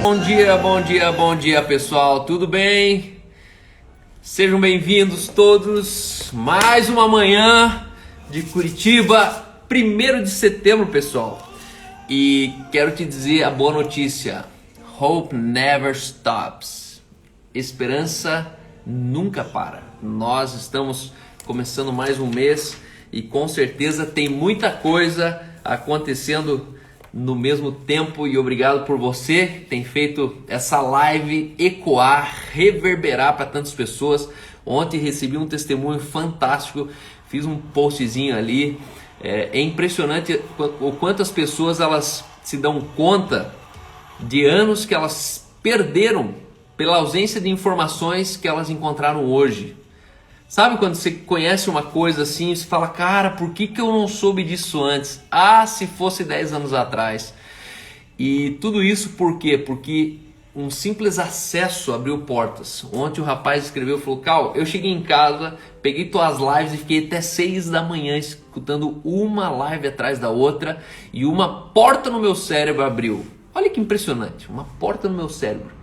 Bom dia, pessoal. Tudo bem? Sejam bem-vindos todos. Mais uma manhã de Curitiba, 1º de setembro, pessoal. E quero te dizer a boa notícia. Hope never stops. Esperança nunca para. Nós estamos começando mais um mês e com certeza tem muita coisa acontecendo no mesmo tempo, e obrigado por você que tem feito essa live ecoar, reverberar para tantas pessoas. Ontem recebi um testemunho fantástico, fiz um postzinho ali. É impressionante o quanto as pessoas elas se dão conta de anos que elas perderam pela ausência de informações que elas encontraram hoje. Sabe quando você conhece uma coisa assim, você fala, cara, por que eu não soube disso antes? Ah, se fosse 10 anos atrás. E tudo isso por quê? Porque um simples acesso abriu portas. Ontem o rapaz escreveu, falou, Cal, eu cheguei em casa, peguei tuas lives e fiquei até 6 da manhã escutando uma live atrás da outra e uma porta no meu cérebro abriu. Olha que impressionante, uma porta no meu cérebro.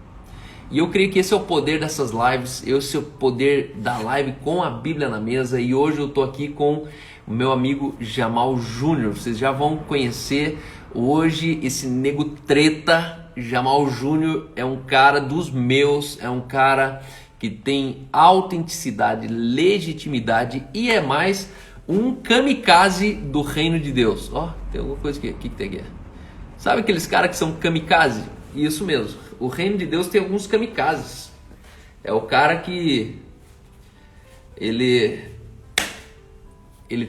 E eu creio que esse é o poder dessas lives, esse é o poder da live com a Bíblia na mesa. E hoje eu estou aqui com o meu amigo Jamal Júnior. Vocês já vão conhecer hoje esse nego treta. Jamal Júnior é um cara dos meus, é um cara que tem autenticidade, legitimidade e é mais um kamikaze do reino de Deus. Ó, tem alguma coisa aqui, o que tem aqui? Sabe aqueles caras que são kamikaze? Isso mesmo. O reino de Deus tem alguns kamikazes. É o cara que ele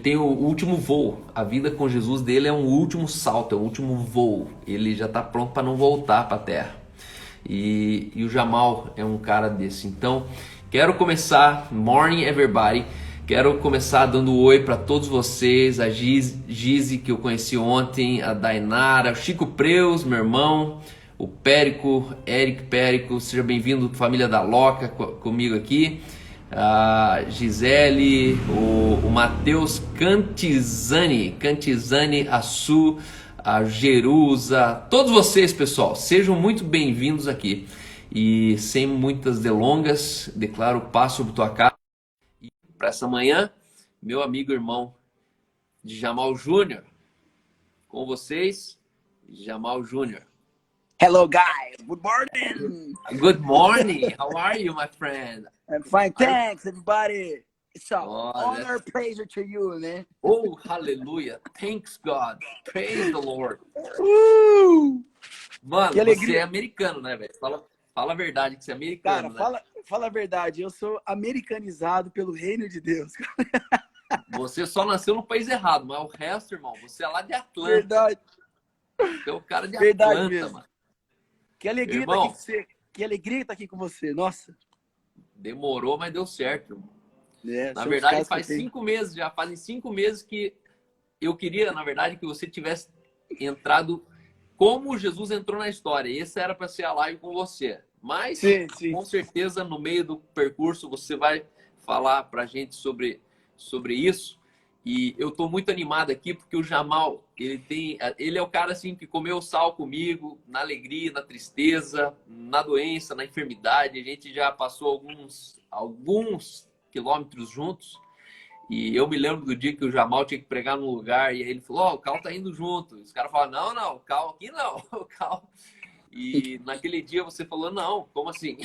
tem o último voo. A vida com Jesus dele é um último salto, é um último voo. Ele já está pronto para não voltar para a terra. E o Jamal é um cara desse. Então, quero começar. Morning, everybody. Quero começar dando oi para todos vocês. A Gizi, que eu conheci ontem. A Dainara, o Chico Preus, meu irmão. O Périco, Eric Périco, seja bem-vindo, família da Loca, comigo aqui. A Gisele, o Matheus Cantizani, Assu, a Jerusa, todos vocês, pessoal, sejam muito bem-vindos aqui. E sem muitas delongas, declaro paz sobre tua casa. E para essa manhã, meu amigo e irmão Jamal Júnior, com vocês, Jamal Júnior. Hello, guys. Good morning. Good morning. How are you, my friend? I'm fine. Thanks, everybody. It's an honor, pleasure to you, man. Oh, hallelujah. Thanks, God. Praise the Lord. Mano, você é americano, né, velho? Fala a verdade que você é americano, cara, né? Fala a verdade. Eu sou americanizado pelo reino de Deus. Você só nasceu no país errado, mas o resto, irmão, você é lá de Atlanta. Verdade. Você é o cara de Verdade Atlanta, mesmo. mano. Que alegria estar aqui com você. Que alegria estar aqui com você. Nossa. Demorou, mas deu certo, irmão. Na Na verdade, faz 5 meses, já fazem 5 meses que eu queria, na verdade, que você tivesse entrado como Jesus entrou na história. Essa era para ser a live com você. Mas, sim. Com certeza, no meio do percurso, você vai falar pra gente sobre isso. E eu tô muito animado aqui porque o Jamal, ele é o cara assim que comeu sal comigo, na alegria, na tristeza, na doença, na enfermidade. A gente já passou alguns quilômetros juntos. E eu me lembro do dia que o Jamal tinha que pregar num lugar e aí ele falou, o Cal tá indo junto. E os caras falaram, não, o Cal aqui não, o Cal. E naquele dia você falou, não, como assim?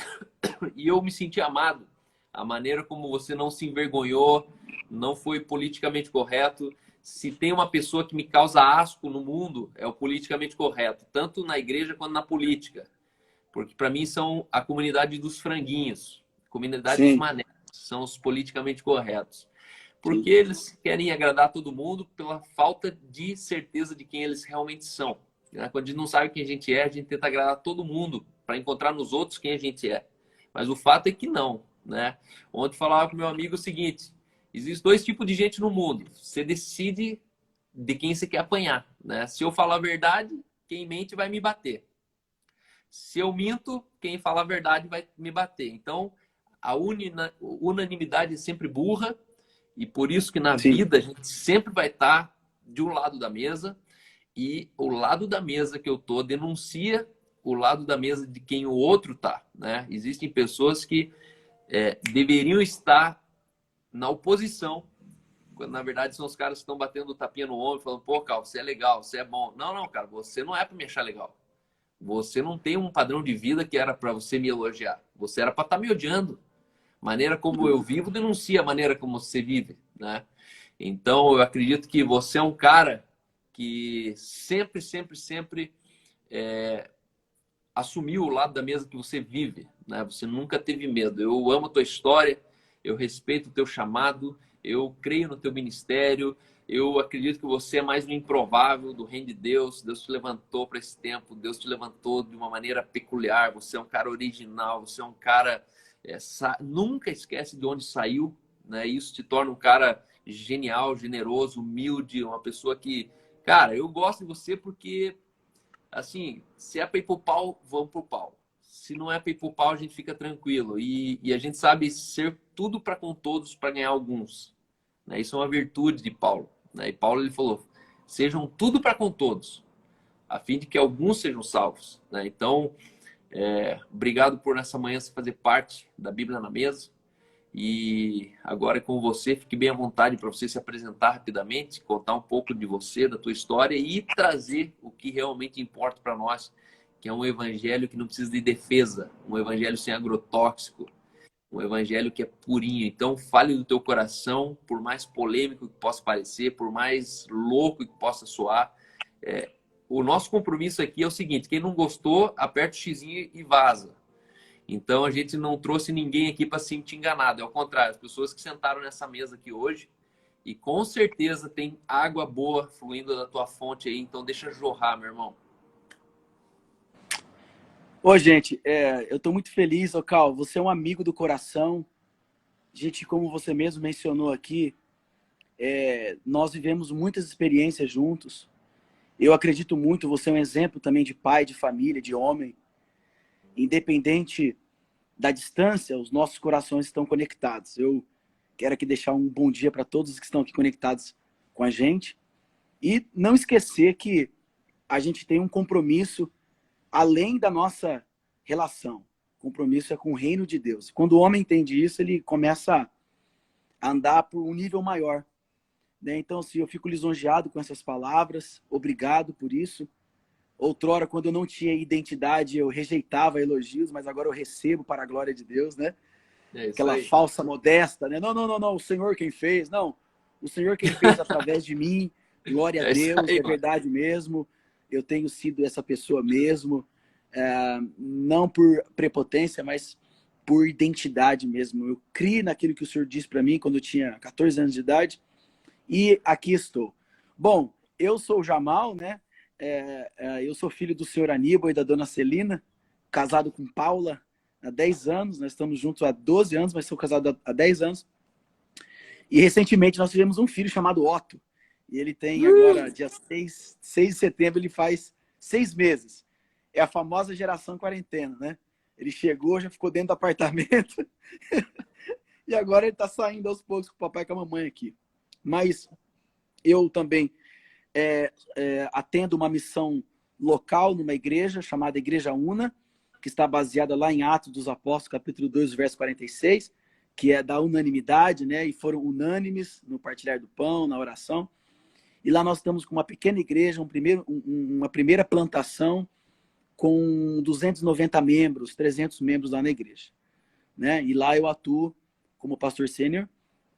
E eu me senti amado. A maneira como você não se envergonhou, não foi politicamente correto. Se tem uma pessoa que me causa asco no mundo, é o politicamente correto, tanto na igreja quanto na política. Porque para mim são a comunidade dos franguinhos, a comunidade dos manecos, são os politicamente corretos. Porque eles querem agradar todo mundo pela falta de certeza de quem eles realmente são. Quando a gente não sabe quem a gente tenta agradar todo mundo para encontrar nos outros quem a gente é. Mas o fato é que não, né? Ontem falava com meu amigo o seguinte, existem 2 tipos de gente no mundo. Você decide de quem você quer apanhar, né? Se eu falar a verdade, quem mente vai me bater. Se eu minto, quem fala a verdade vai me bater. Então, a unanimidade é sempre burra e por isso que na vida a gente sempre vai estar de um lado da mesa e o lado da mesa que eu tô denuncia o lado da mesa de quem o outro tá, né? Existem pessoas que deveriam estar na oposição, quando na verdade são os caras que estão batendo o tapinha no ombro, falando, pô, cara, você é legal, você é bom. Não, não, cara, você não é para me achar legal. Você não tem um padrão de vida que era para você me elogiar. Você era para estar me odiando. Maneira como eu vivo denuncia a maneira como você vive, né? Então, eu acredito que você é um cara que sempre assumiu o lado da mesa que você vive, né? Você nunca teve medo. Eu amo a tua história, eu respeito o teu chamado, eu creio no teu ministério, eu acredito que você é mais um improvável do reino de Deus. Deus te levantou para esse tempo, Deus te levantou de uma maneira peculiar. Você é um cara original, você é um cara... nunca esquece de onde saiu, né? Isso te torna um cara genial, generoso, humilde, uma pessoa que... Cara, eu gosto de você porque, assim, se é para ir pro pau, vamos pro pau. Se não é para ir pro pau, a gente fica tranquilo. E a gente sabe ser tudo para com todos para ganhar alguns, né? Isso é uma virtude de Paulo, né? E Paulo, ele falou, sejam tudo para com todos, a fim de que alguns sejam salvos, né? Então, obrigado por nessa manhã você fazer parte da Bíblia na Mesa. E agora é com você, fique bem à vontade para você se apresentar rapidamente, contar um pouco de você, da tua história e trazer o que realmente importa para nós, que é um evangelho que não precisa de defesa, um evangelho sem agrotóxico, um evangelho que é purinho. Então, fale do teu coração, por mais polêmico que possa parecer, por mais louco que possa soar. O nosso compromisso aqui é o seguinte, quem não gostou, aperta o xizinho e vaza. Então, a gente não trouxe ninguém aqui para se sentir enganado. É ao contrário, as pessoas que sentaram nessa mesa aqui hoje, e com certeza tem água boa fluindo da tua fonte aí, então deixa jorrar, meu irmão. Ô, gente, eu estou muito feliz, ô Cal, você é um amigo do coração. Gente, como você mesmo mencionou aqui, nós vivemos muitas experiências juntos. Eu acredito muito, você é um exemplo também de pai, de família, de homem. Independente da distância, os nossos corações estão conectados. Eu quero aqui deixar um bom dia para todos que estão aqui conectados com a gente. E não esquecer que a gente tem um compromisso além da nossa relação. O compromisso é com o reino de Deus. Quando o homem entende isso, ele começa a andar por um nível maior, né? Então, eu fico lisonjeado com essas palavras. Obrigado por isso. Outrora, quando eu não tinha identidade, eu rejeitava elogios, mas agora eu recebo para a glória de Deus, né? Aquela aí. Falsa modesta, né? Não, o Senhor quem fez. Não, o Senhor quem fez através de mim. Glória a Deus, aí, verdade mesmo. Eu tenho sido essa pessoa mesmo. Não por prepotência, mas por identidade mesmo. Eu criei naquilo que o Senhor disse para mim quando eu tinha 14 anos de idade. E aqui estou. Bom, eu sou o Jamal, né? Eu sou filho do senhor Aníbal e da dona Celina, casado com Paula há 10 anos. Nós estamos juntos há 12 anos, mas sou casado há 10 anos. E recentemente nós tivemos um filho chamado Otto. E ele tem agora, dia 6 de setembro, ele faz 6 meses. É a famosa geração quarentena, né? Ele chegou, já ficou dentro do apartamento. E agora ele está saindo aos poucos com o papai e com a mamãe aqui. Mas eu também atendo uma missão local numa igreja chamada Igreja Una, que está baseada lá em Atos dos Apóstolos, capítulo 2, verso 46, que é da unanimidade, né? E foram unânimes no partilhar do pão, na oração. E lá nós estamos com uma pequena igreja, uma primeira plantação com 290 membros, 300 membros lá na igreja, né? E lá eu atuo como pastor sênior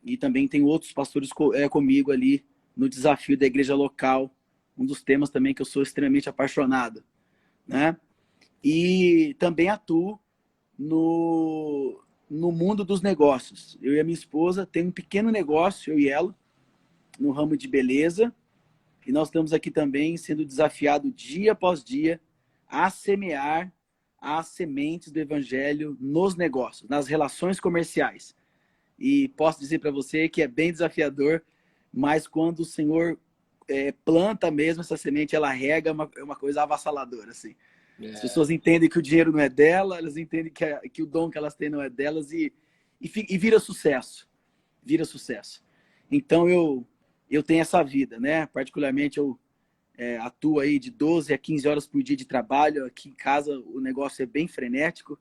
e também tem outros pastores comigo ali no desafio da igreja local, um dos temas também que eu sou extremamente apaixonado, né? E também atuo no mundo dos negócios. Eu e a minha esposa temos um pequeno negócio, eu e ela, no ramo de beleza, e nós estamos aqui também sendo desafiados dia após dia a semear as sementes do evangelho nos negócios, nas relações comerciais. E posso dizer para você que é bem desafiador, mas quando o Senhor planta mesmo essa semente, ela rega, é uma coisa avassaladora, assim. As pessoas entendem que o dinheiro não é dela, elas entendem que o dom que elas têm não é delas e vira sucesso. Vira sucesso. Então, eu tenho essa vida, né? Particularmente, eu atua aí de 12 a 15 horas por dia de trabalho. Aqui em casa o negócio é bem frenético,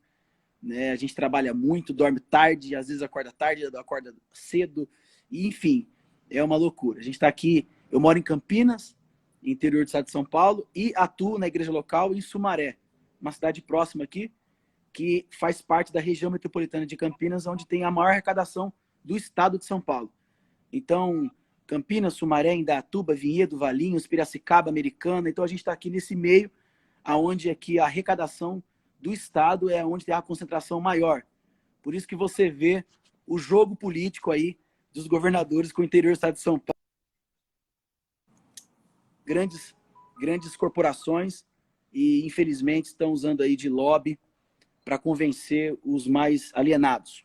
né? A gente trabalha muito, dorme tarde, às vezes acorda tarde, acorda cedo, e, enfim, é uma loucura. A gente está aqui, eu moro em Campinas, interior do estado de São Paulo, e atuo na igreja local em Sumaré, uma cidade próxima aqui, que faz parte da região metropolitana de Campinas, onde tem a maior arrecadação do estado de São Paulo. Então, Campinas, Sumaré, Indaiatuba, Vinhedo, Valinhos, Piracicaba, Americana. Então, a gente está aqui nesse meio, onde aqui a arrecadação do estado é onde tem a concentração maior. Por isso que você vê o jogo político aí dos governadores com o interior do estado de São Paulo. Grandes corporações e, infelizmente, estão usando aí de lobby para convencer os mais alienados.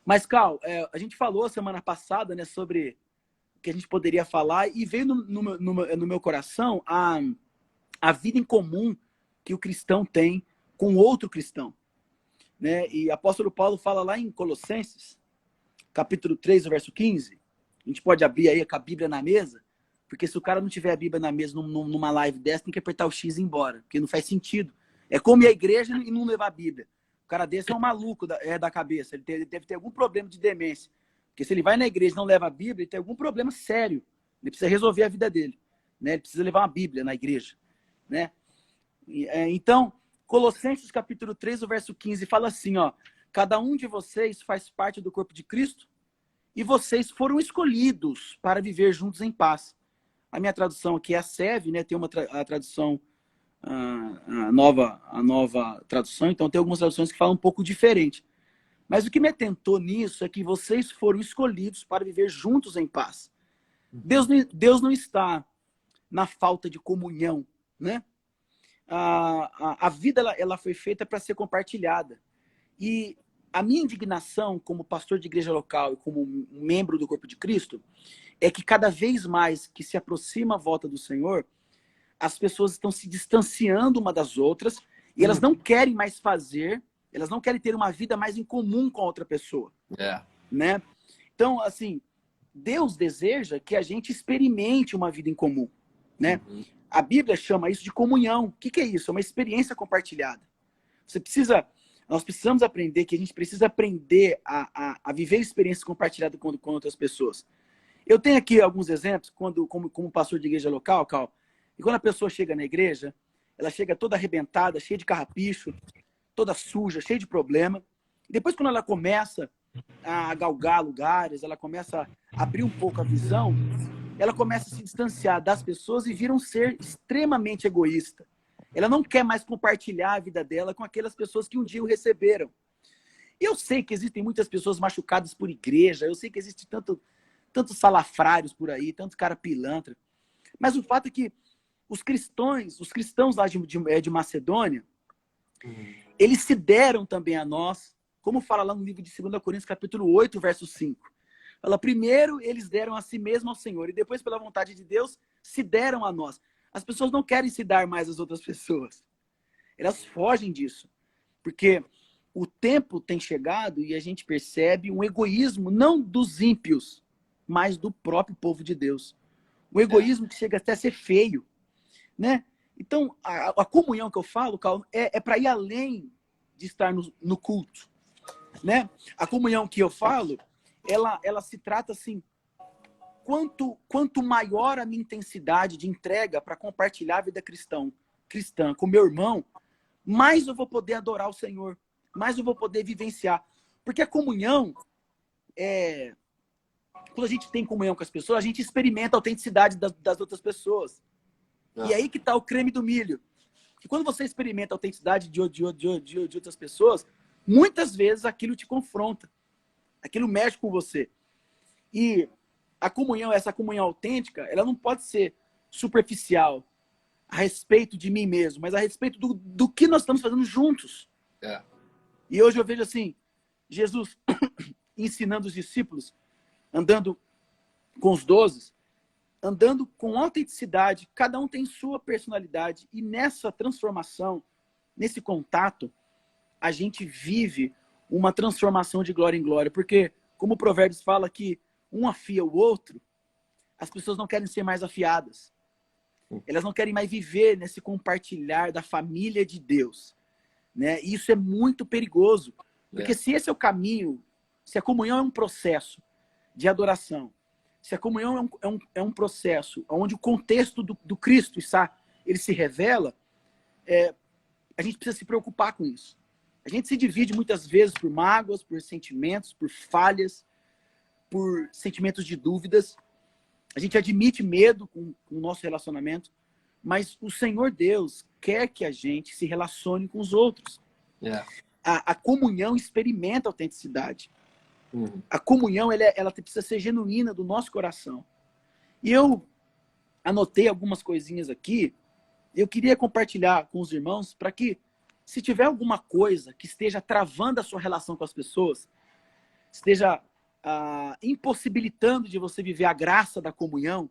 Mas, Cal, a gente falou semana passada, né, sobre o que a gente poderia falar, e veio no meu coração a vida em comum que o cristão tem com outro cristão, né? E o apóstolo Paulo fala lá em Colossenses, capítulo 3, verso 15, a gente pode abrir aí com a Bíblia na mesa, porque se o cara não tiver a Bíblia na mesa numa live dessa, tem que apertar o X e ir embora, porque não faz sentido. É como ir à igreja e não levar a Bíblia. O cara desse é um maluco da cabeça. Ele deve ter algum problema de demência. Porque se ele vai na igreja e não leva a Bíblia, ele tem algum problema sério. Ele precisa resolver a vida dele, né? Ele precisa levar uma Bíblia na igreja, né? Então, Colossenses capítulo 3, o verso 15, fala assim, ó: cada um de vocês faz parte do corpo de Cristo e vocês foram escolhidos para viver juntos em paz. A minha tradução aqui é a SEV, né? Tem a tradução... A nova tradução, então tem algumas traduções que falam um pouco diferente. Mas o que me atentou nisso é que vocês foram escolhidos para viver juntos em paz. Deus não está na falta de comunhão, né? A vida ela foi feita para ser compartilhada. E a minha indignação como pastor de igreja local e como membro do corpo de Cristo é que cada vez mais que se aproxima a volta do Senhor, as pessoas estão se distanciando uma das outras e elas não querem mais fazer, elas não querem ter uma vida mais em comum com a outra pessoa. Né? Então, assim, Deus deseja que a gente experimente uma vida em comum. Né? A Bíblia chama isso de comunhão. O que é isso? É uma experiência compartilhada. Nós precisamos aprender que a gente precisa aprender a viver experiências compartilhadas com outras pessoas. Eu tenho aqui alguns exemplos, como pastor de igreja local, Cal. E quando a pessoa chega na igreja, ela chega toda arrebentada, cheia de carrapicho, toda suja, cheia de problema. E depois, quando ela começa a galgar lugares, ela começa a abrir um pouco a visão, ela começa a se distanciar das pessoas e vira um ser extremamente egoísta. Ela não quer mais compartilhar a vida dela com aquelas pessoas que um dia o receberam. E eu sei que existem muitas pessoas machucadas por igreja, eu sei que existe tantos salafrários por aí, tantos cara pilantra. Mas o fato é que os cristãos lá de Macedônia, eles se deram também a nós, como fala lá no livro de 2 Coríntios, capítulo 8, verso 5. Fala, primeiro eles deram a si mesmo ao Senhor, e depois, pela vontade de Deus, se deram a nós. As pessoas não querem se dar mais às outras pessoas. Elas fogem disso. Porque o tempo tem chegado e a gente percebe um egoísmo, não dos ímpios, mas do próprio povo de Deus. Um egoísmo que chega até a ser feio. Né? Então, a comunhão que eu falo, Cal, é para ir além de estar no culto. Né? A comunhão que eu falo, ela se trata assim, quanto maior a minha intensidade de entrega para compartilhar a vida cristã com meu irmão, mais eu vou poder adorar o Senhor, mais eu vou poder vivenciar. Porque a comunhão, quando a gente tem comunhão com as pessoas, a gente experimenta a autenticidade das outras pessoas. E aí que está o creme do milho. Que quando você experimenta a autenticidade de outras pessoas, muitas vezes aquilo te confronta. Aquilo mexe com você. E essa comunhão autêntica, ela não pode ser superficial a respeito de mim mesmo, mas a respeito do que nós estamos fazendo juntos. E hoje eu vejo assim, Jesus ensinando os discípulos, andando com os 12, andando com autenticidade, cada um tem sua personalidade, e nessa transformação, nesse contato, a gente vive uma transformação de glória em glória, porque, como o Provérbios fala que um afia o outro, as pessoas não querem ser mais afiadas. Elas não querem mais viver nesse compartilhar da família de Deus, né? E isso é muito perigoso, porque se esse é o caminho, se a comunhão é um processo de adoração, se a comunhão é um processo onde o contexto do Cristo ele se revela, a gente precisa se preocupar com isso. A gente se divide muitas vezes por mágoas, por sentimentos, por falhas, por sentimentos de dúvidas. A gente admite medo com o nosso relacionamento, mas o Senhor Deus quer que a gente se relacione com os outros. A comunhão experimenta autenticidade. A comunhão ela precisa ser genuína do nosso coração. E eu anotei algumas coisinhas aqui. Eu queria compartilhar com os irmãos para que, se tiver alguma coisa que esteja travando a sua relação com as pessoas, esteja impossibilitando de você viver a graça da comunhão,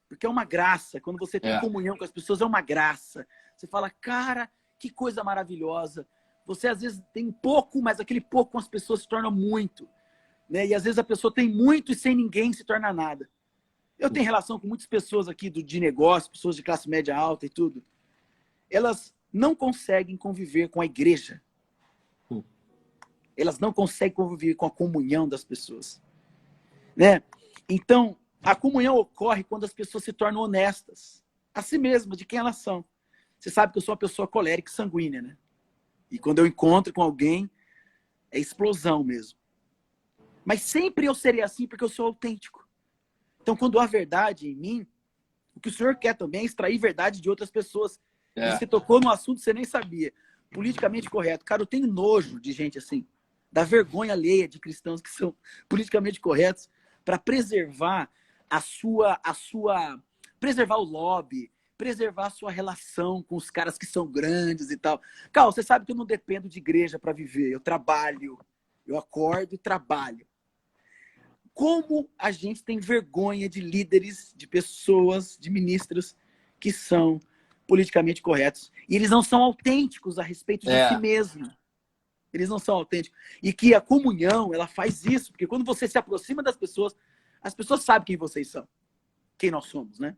porque é uma graça. Quando você tem comunhão com as pessoas, é uma graça. Você fala, cara, que coisa maravilhosa. Você às vezes tem pouco, mas aquele pouco com as pessoas se torna muito, né? E às vezes a pessoa tem muito e sem ninguém se torna nada. Eu tenho relação com muitas pessoas aqui de negócio, pessoas de classe média alta e tudo. Elas não conseguem conviver com a igreja. Elas não conseguem conviver com a comunhão das pessoas, né? Então, a comunhão ocorre quando as pessoas se tornam honestas a si mesmas, de quem elas são. Você sabe que eu sou uma pessoa colérica e sanguínea, né? E quando eu encontro com alguém, é explosão mesmo. Mas sempre eu serei assim porque eu sou autêntico. Então, quando há verdade em mim, o que o Senhor quer também é extrair verdade de outras pessoas. Você tocou no assunto que você nem sabia. Politicamente correto. Cara, eu tenho nojo de gente assim. Da vergonha alheia de cristãos que são politicamente corretos para preservar preservar o lobby, preservar a sua relação com os caras que são grandes e tal. Cal, você sabe que eu não dependo de igreja para viver. Eu trabalho, eu acordo e trabalho. Como a gente tem vergonha de líderes, de pessoas, de ministros que são politicamente corretos. E eles não são autênticos a respeito de si mesmo. Eles não são autênticos. E que a comunhão, ela faz isso. Porque quando você se aproxima das pessoas, as pessoas sabem quem vocês são. Quem nós somos, né?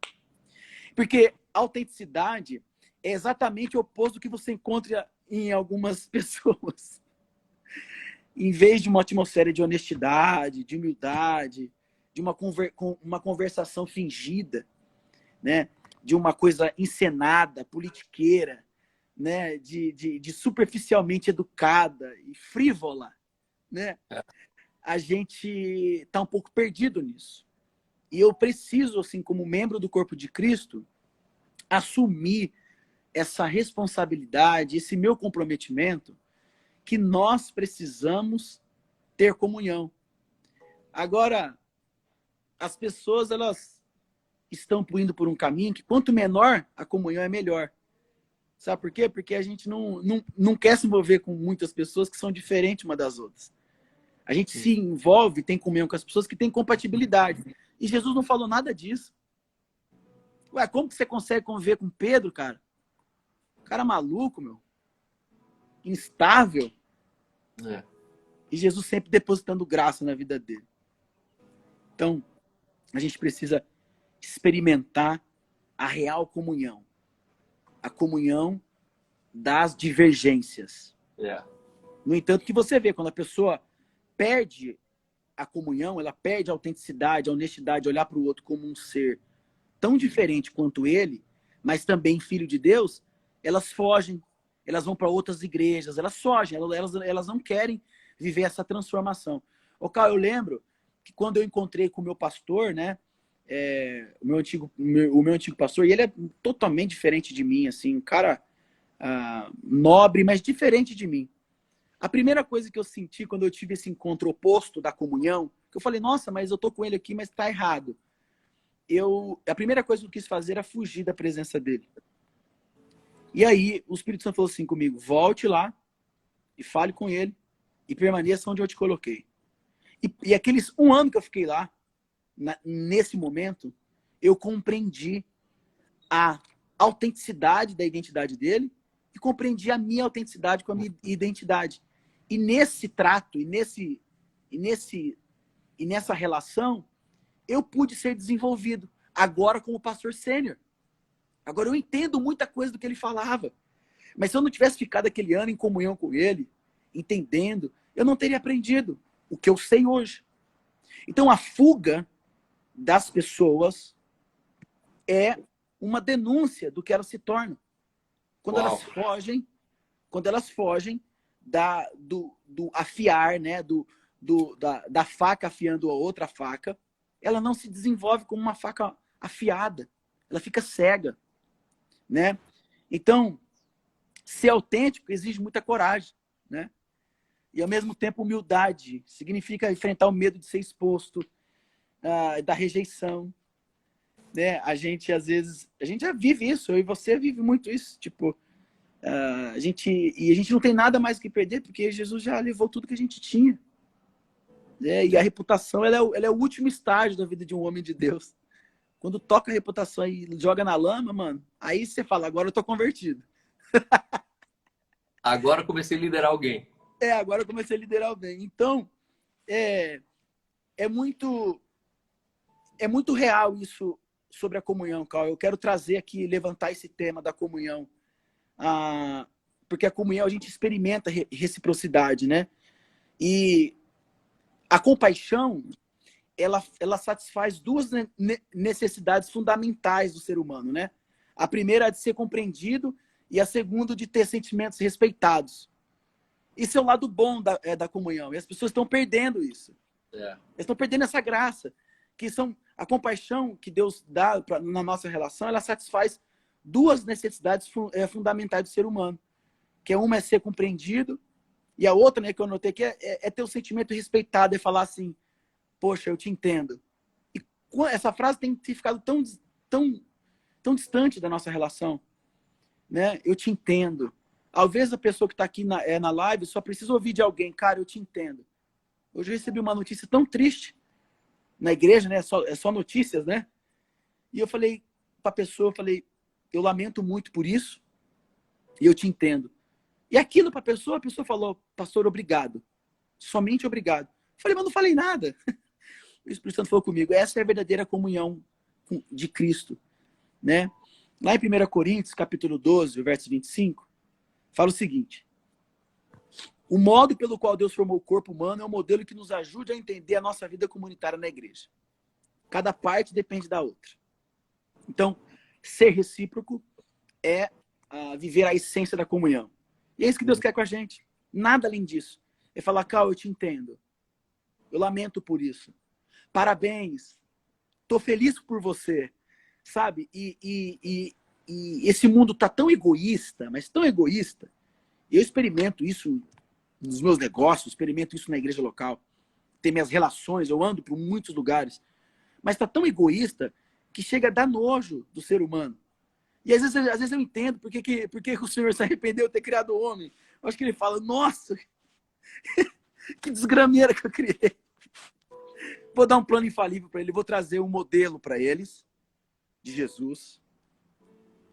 Porque a autenticidade é exatamente o oposto do que você encontra em algumas pessoas. Em vez de uma atmosfera de honestidade, de humildade, de uma conversação fingida, né? De uma coisa encenada, politiqueira, né? De superficialmente educada e frívola, né? A gente está um pouco perdido nisso. E eu preciso, assim, como membro do corpo de Cristo, assumir essa responsabilidade, esse meu comprometimento, que nós precisamos ter comunhão. Agora, as pessoas, elas estão indo por um caminho que quanto menor a comunhão é melhor. Sabe por quê? Porque a gente não quer se envolver com muitas pessoas que são diferentes uma das outras. A gente se envolve, tem comunhão com as pessoas que têm compatibilidade. E Jesus não falou nada disso. Ué, como que você consegue conviver com Pedro, cara? Cara maluco, meu. Instável. E Jesus sempre depositando graça na vida dele. Então, a gente precisa experimentar a real comunhão. A comunhão das divergências. No entanto, que você vê, quando a pessoa perde a comunhão, ela perde a autenticidade, a honestidade, olhar para o outro como um ser tão diferente quanto ele, mas também filho de Deus, elas fogem, elas vão para outras igrejas, elas fogem, elas não querem viver essa transformação. Ô, Carl, eu lembro que quando eu encontrei com o meu pastor, né, o meu antigo pastor, e ele é totalmente diferente de mim, assim, um cara nobre, mas diferente de mim. A primeira coisa que eu senti quando eu tive esse encontro oposto da comunhão, que eu falei, nossa, mas eu tô com ele aqui, mas tá errado. A primeira coisa que eu quis fazer era fugir da presença dele. E aí, o Espírito Santo falou assim comigo, volte lá e fale com ele e permaneça onde eu te coloquei. E aqueles 1 ano que eu fiquei lá, nesse momento, eu compreendi a autenticidade da identidade dele e compreendi a minha autenticidade com a minha identidade. E nesse trato, e nessa relação, eu pude ser desenvolvido, agora como pastor sênior. Agora eu entendo muita coisa do que ele falava. Mas se eu não tivesse ficado aquele ano em comunhão com ele, entendendo, eu não teria aprendido o que eu sei hoje. Então a fuga das pessoas é uma denúncia do que elas se tornam. Quando Uau. quando elas fogem do afiar, né? Da faca afiando a outra faca, ela não se desenvolve como uma faca afiada. Ela fica cega, né? Então, ser autêntico exige muita coragem, né? E ao mesmo tempo humildade. Significa enfrentar o medo de ser exposto, da rejeição, né? A gente às vezes, a gente já vive isso, eu e você vive muito isso, tipo, a gente não tem nada mais que perder porque Jesus já levou tudo que a gente tinha, né? E a reputação, ela é o último estágio da vida de um homem de Deus. Quando toca a reputação e joga na lama, mano, aí você fala, agora eu tô convertido. Agora eu comecei a liderar alguém. Agora eu comecei a liderar alguém. Então, é muito real isso sobre a comunhão, Carl. Eu quero trazer aqui, levantar esse tema da comunhão. Porque a comunhão, a gente experimenta reciprocidade, né? E a compaixão, ela satisfaz duas necessidades fundamentais do ser humano, né? A primeira é de ser compreendido e a segunda de ter sentimentos respeitados. Isso é o lado bom da comunhão. E as pessoas estão perdendo isso. Elas estão perdendo essa graça. Que são a compaixão que Deus dá na nossa relação, ela satisfaz duas necessidades fundamentais do ser humano. Que uma é ser compreendido, e a outra, né, que eu notei aqui, é ter o sentimento respeitado, é falar assim, poxa, eu te entendo. E essa frase tem ficado tão distante da nossa relação. Né? Eu te entendo. Talvez a pessoa que está aqui na live só precisa ouvir de alguém, cara, eu te entendo. Hoje eu recebi uma notícia tão triste na igreja, né? É só notícias, né? E eu falei para a pessoa, eu lamento muito por isso e eu te entendo. E aquilo para a pessoa falou, pastor, obrigado. Somente obrigado. Eu falei, mas não falei nada. O Espírito Santo falou comigo, essa é a verdadeira comunhão de Cristo, né? Lá em 1 Coríntios, capítulo 12, verso 25, fala o seguinte: o modo pelo qual Deus formou o corpo humano é um modelo que nos ajude a entender a nossa vida comunitária na igreja. Cada parte depende da outra. Então, ser recíproco é viver a essência da comunhão. E é isso que Deus quer com a gente. Nada além disso. É falar, Cal, eu te entendo. Eu lamento por isso. Parabéns. Tô feliz por você. Sabe? E esse mundo tá tão egoísta, mas tão egoísta. Eu experimento isso nos meus negócios, experimento isso na igreja local. Tem minhas relações, eu ando por muitos lugares. Mas tá tão egoísta que chega a dar nojo do ser humano. E às vezes eu entendo porque o Senhor se arrependeu de ter criado o homem. Eu acho que ele fala, nossa, que desgrameira que eu criei. Vou dar um plano infalível para ele, vou trazer um modelo para eles, de Jesus.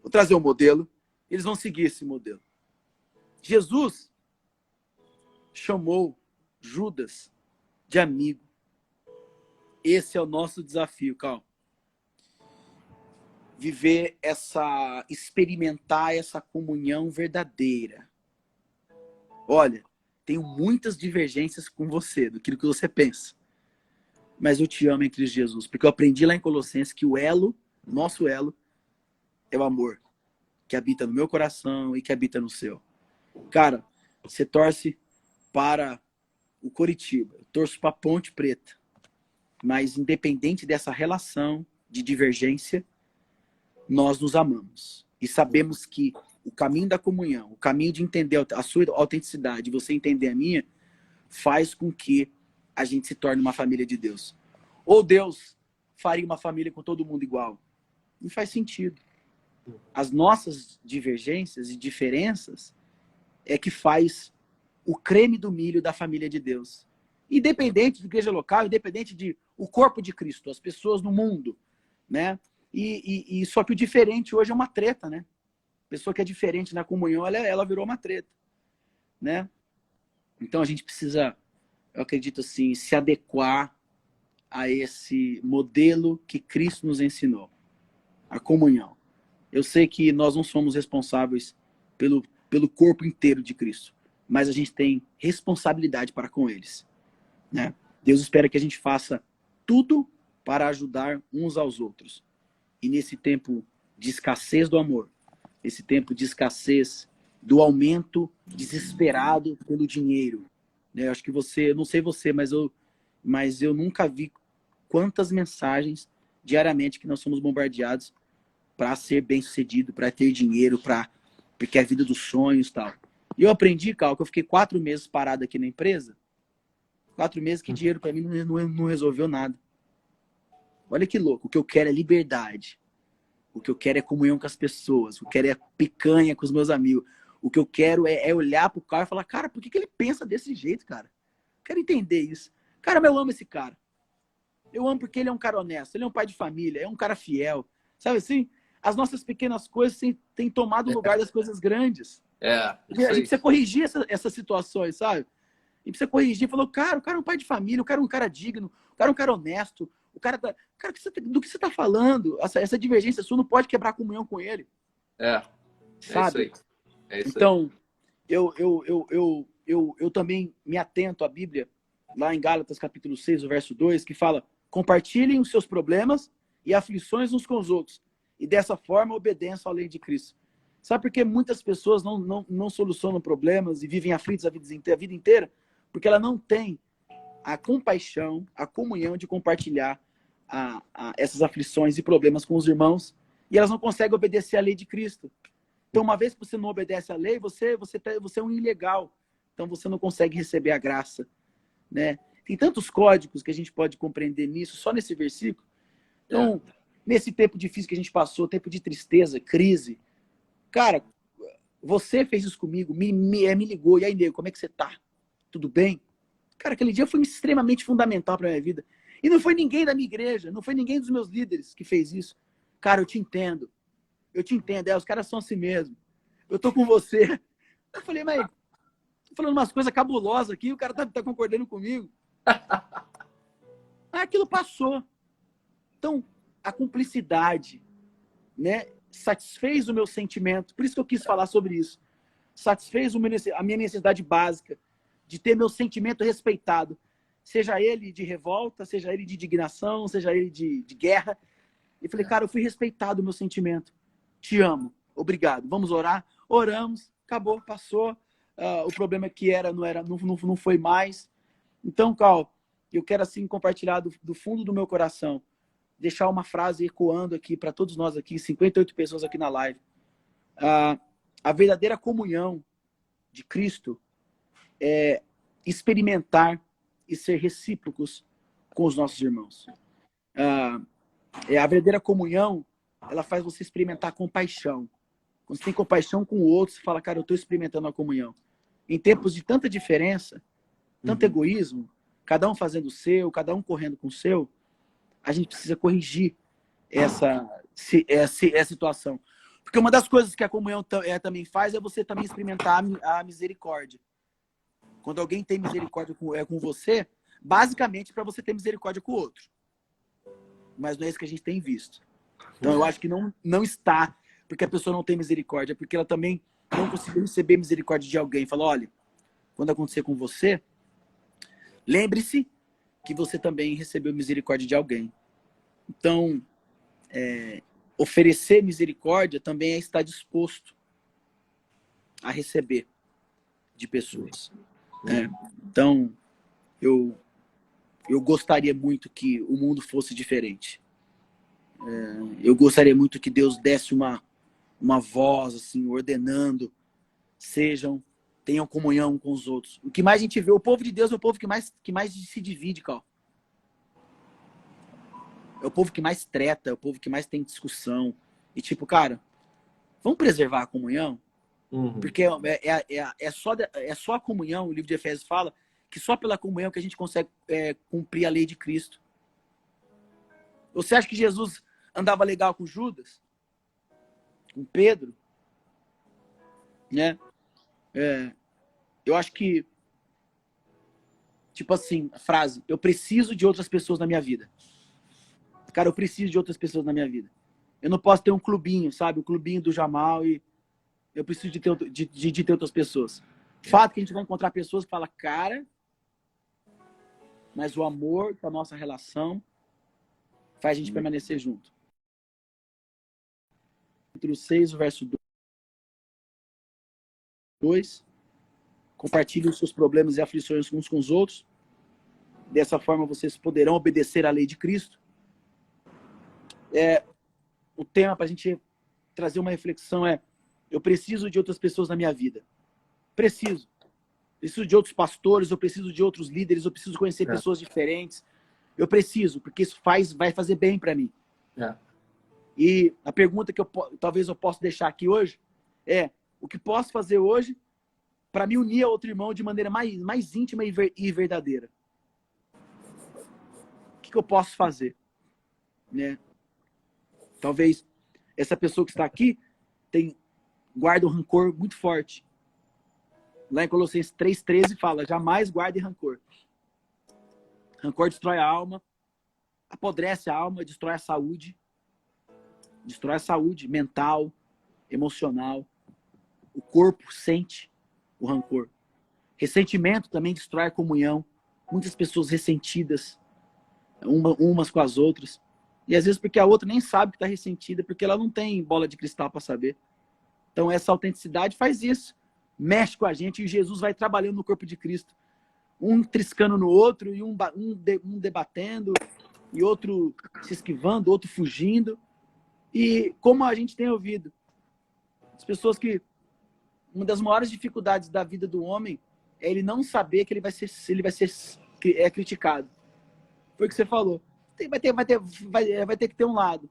Vou trazer um modelo, eles vão seguir esse modelo. Jesus chamou Judas de amigo. Esse é o nosso desafio, Cal. Experimentar essa comunhão verdadeira. Olha, tenho muitas divergências com você, do que você pensa. Mas eu te amo em Cristo Jesus, porque eu aprendi lá em Colossenses que nosso elo, é o amor, que habita no meu coração e que habita no seu. Cara, você torce para o Coritiba, eu torço para a Ponte Preta, mas independente dessa relação de divergência, nós nos amamos e sabemos que o caminho da comunhão, o caminho de entender a sua autenticidade, você entender a minha, faz com que a gente se torne uma família de Deus. Ou Deus faria uma família com todo mundo igual? Não faz sentido. As nossas divergências e diferenças é que faz o creme do milho da família de Deus. Independente de igreja local, independente de o corpo de Cristo, as pessoas no mundo, né? E só que o diferente hoje é uma treta, né? A pessoa que é diferente na comunhão, ela virou uma treta, né? Então a gente precisa, eu acredito assim, se adequar a esse modelo que Cristo nos ensinou, a comunhão. Eu sei que nós não somos responsáveis pelo corpo inteiro de Cristo, mas a gente tem responsabilidade para com eles, né? Deus espera que a gente faça tudo para ajudar uns aos outros. E nesse tempo de escassez do amor, esse tempo de escassez do aumento desesperado pelo dinheiro, né? Eu acho que você, não sei você, mas eu nunca vi quantas mensagens diariamente que nós somos bombardeados para ser bem-sucedido, para ter dinheiro, porque é a vida dos sonhos e tal. E eu aprendi, Cal, que eu fiquei 4 meses parado aqui na empresa. 4 meses que dinheiro para mim não resolveu nada. Olha que louco. O que eu quero é liberdade. O que eu quero é comunhão com as pessoas. O que eu quero é picanha com os meus amigos. O que eu quero é olhar pro cara e falar, cara, por que ele pensa desse jeito, cara? Eu quero entender isso. Cara, mas eu amo esse cara. Eu amo porque ele é um cara honesto. Ele é um pai de família. É um cara fiel. Sabe assim? As nossas pequenas coisas têm tomado o lugar das coisas grandes. A gente precisa corrigir essas situações, sabe? A gente precisa corrigir. Falou, cara, o cara é um pai de família, o cara é um cara digno, o cara é um cara honesto. O cara, do que você tá falando? Essa divergência sua não pode quebrar a comunhão com ele. Sabe? É isso aí. Então, eu também me atento à Bíblia, lá em Gálatas capítulo 6, o verso 2, que fala, compartilhem os seus problemas e aflições uns com os outros. E dessa forma obedeçam à lei de Cristo. Sabe por que muitas pessoas não solucionam problemas e vivem aflitos a vida inteira? Porque ela não tem a compaixão, a comunhão de compartilhar essas aflições e problemas com os irmãos, e elas não conseguem obedecer à lei de Cristo. Então, uma vez que você não obedece à lei, você é um ilegal. Então, você não consegue receber a graça, né? Tem tantos códigos que a gente pode compreender nisso, só nesse versículo. Então, nesse tempo difícil que a gente passou, tempo de tristeza, crise, cara, você fez isso comigo, me ligou, e aí, nego, como é que você tá? Tudo bem? Cara, aquele dia foi extremamente fundamental para minha vida. E não foi ninguém da minha igreja, não foi ninguém dos meus líderes que fez isso. Cara, eu te entendo. Os caras são assim mesmo. Eu tô com você. Eu falei, mas tô falando umas coisas cabulosas aqui, o cara tá concordando comigo. Mas aquilo passou. Então, a cumplicidade, né, satisfez o meu sentimento. Por isso que eu quis falar sobre isso. Satisfez a minha necessidade básica de ter meu sentimento respeitado. Seja ele de revolta, seja ele de indignação, seja ele de guerra. E falei, cara, eu fui respeitado o meu sentimento. Te amo. Obrigado. Vamos orar? Oramos. Acabou, passou. O problema que não foi mais. Então, Cal, eu quero assim compartilhar do fundo do meu coração, deixar uma frase ecoando aqui para todos nós aqui, 58 pessoas aqui na live. A verdadeira comunhão de Cristo é experimentar e ser recíprocos com os nossos irmãos. A verdadeira comunhão, ela faz você experimentar compaixão. Quando você tem compaixão com o outro, você fala, cara, eu estou experimentando a comunhão. Em tempos de tanta diferença, tanto egoísmo, cada um fazendo o seu, cada um correndo com o seu, a gente precisa corrigir essa situação. Porque uma das coisas que a comunhão também faz é você também experimentar a misericórdia. Quando alguém tem misericórdia com você, basicamente para você ter misericórdia com o outro. Mas não é isso que a gente tem visto. Então eu acho que não está porque a pessoa não tem misericórdia, porque ela também não conseguiu receber misericórdia de alguém. Fala, olha, quando acontecer com você, lembre-se que você também recebeu misericórdia de alguém. Então, oferecer misericórdia também é estar disposto a receber de pessoas. Então, eu gostaria muito que o mundo fosse diferente. Eu gostaria muito que Deus desse uma voz, assim, ordenando, tenham comunhão com os outros. O que mais a gente vê, o povo de Deus é o povo que mais se divide, Cal. É o povo que mais treta, é o povo que mais tem discussão. E tipo, cara, vamos preservar a comunhão? Porque é só a comunhão, o livro de Efésios fala, que só pela comunhão que a gente consegue cumprir a lei de Cristo. Você acha que Jesus andava legal com Judas? Com Pedro? Né? Eu acho que, tipo assim, a frase, eu preciso de outras pessoas na minha vida. Cara, eu preciso de outras pessoas na minha vida. Eu não posso ter um clubinho, sabe? O clubinho do Jamal e eu preciso de ter outras pessoas. Fato que a gente vai encontrar pessoas que falam, cara, mas o amor da nossa relação faz a gente permanecer junto. Capítulo 6, o verso 2. Compartilhe os seus problemas e aflições uns com os outros. Dessa forma, vocês poderão obedecer à lei de Cristo. O tema para a gente trazer uma reflexão é: eu preciso de outras pessoas na minha vida. Preciso. Preciso de outros pastores, eu preciso de outros líderes, eu preciso conhecer pessoas diferentes. Eu preciso, porque isso vai fazer bem para mim. E a pergunta que talvez eu possa deixar aqui hoje é: o que posso fazer hoje para me unir a outro irmão de maneira mais íntima e verdadeira? O que eu posso fazer? Né? Talvez essa pessoa que está aqui guarda um rancor muito forte. Lá em Colossenses 3,13 fala: jamais guarde rancor. Rancor destrói a alma, apodrece a alma, destrói a saúde. Destrói a saúde mental, emocional. O corpo sente o rancor. Ressentimento também destrói a comunhão. Muitas pessoas ressentidas umas com as outras. E às vezes porque a outra nem sabe que está ressentida, porque ela não tem bola de cristal para saber. Então essa autenticidade faz isso. Mexe com a gente e Jesus vai trabalhando no corpo de Cristo. Um triscando no outro, e um debatendo, e outro se esquivando, outro fugindo. E como a gente tem ouvido, as pessoas que... Uma das maiores dificuldades da vida do homem é ele não saber que ele vai ser criticado. Foi o que você falou. Vai ter que ter um lado.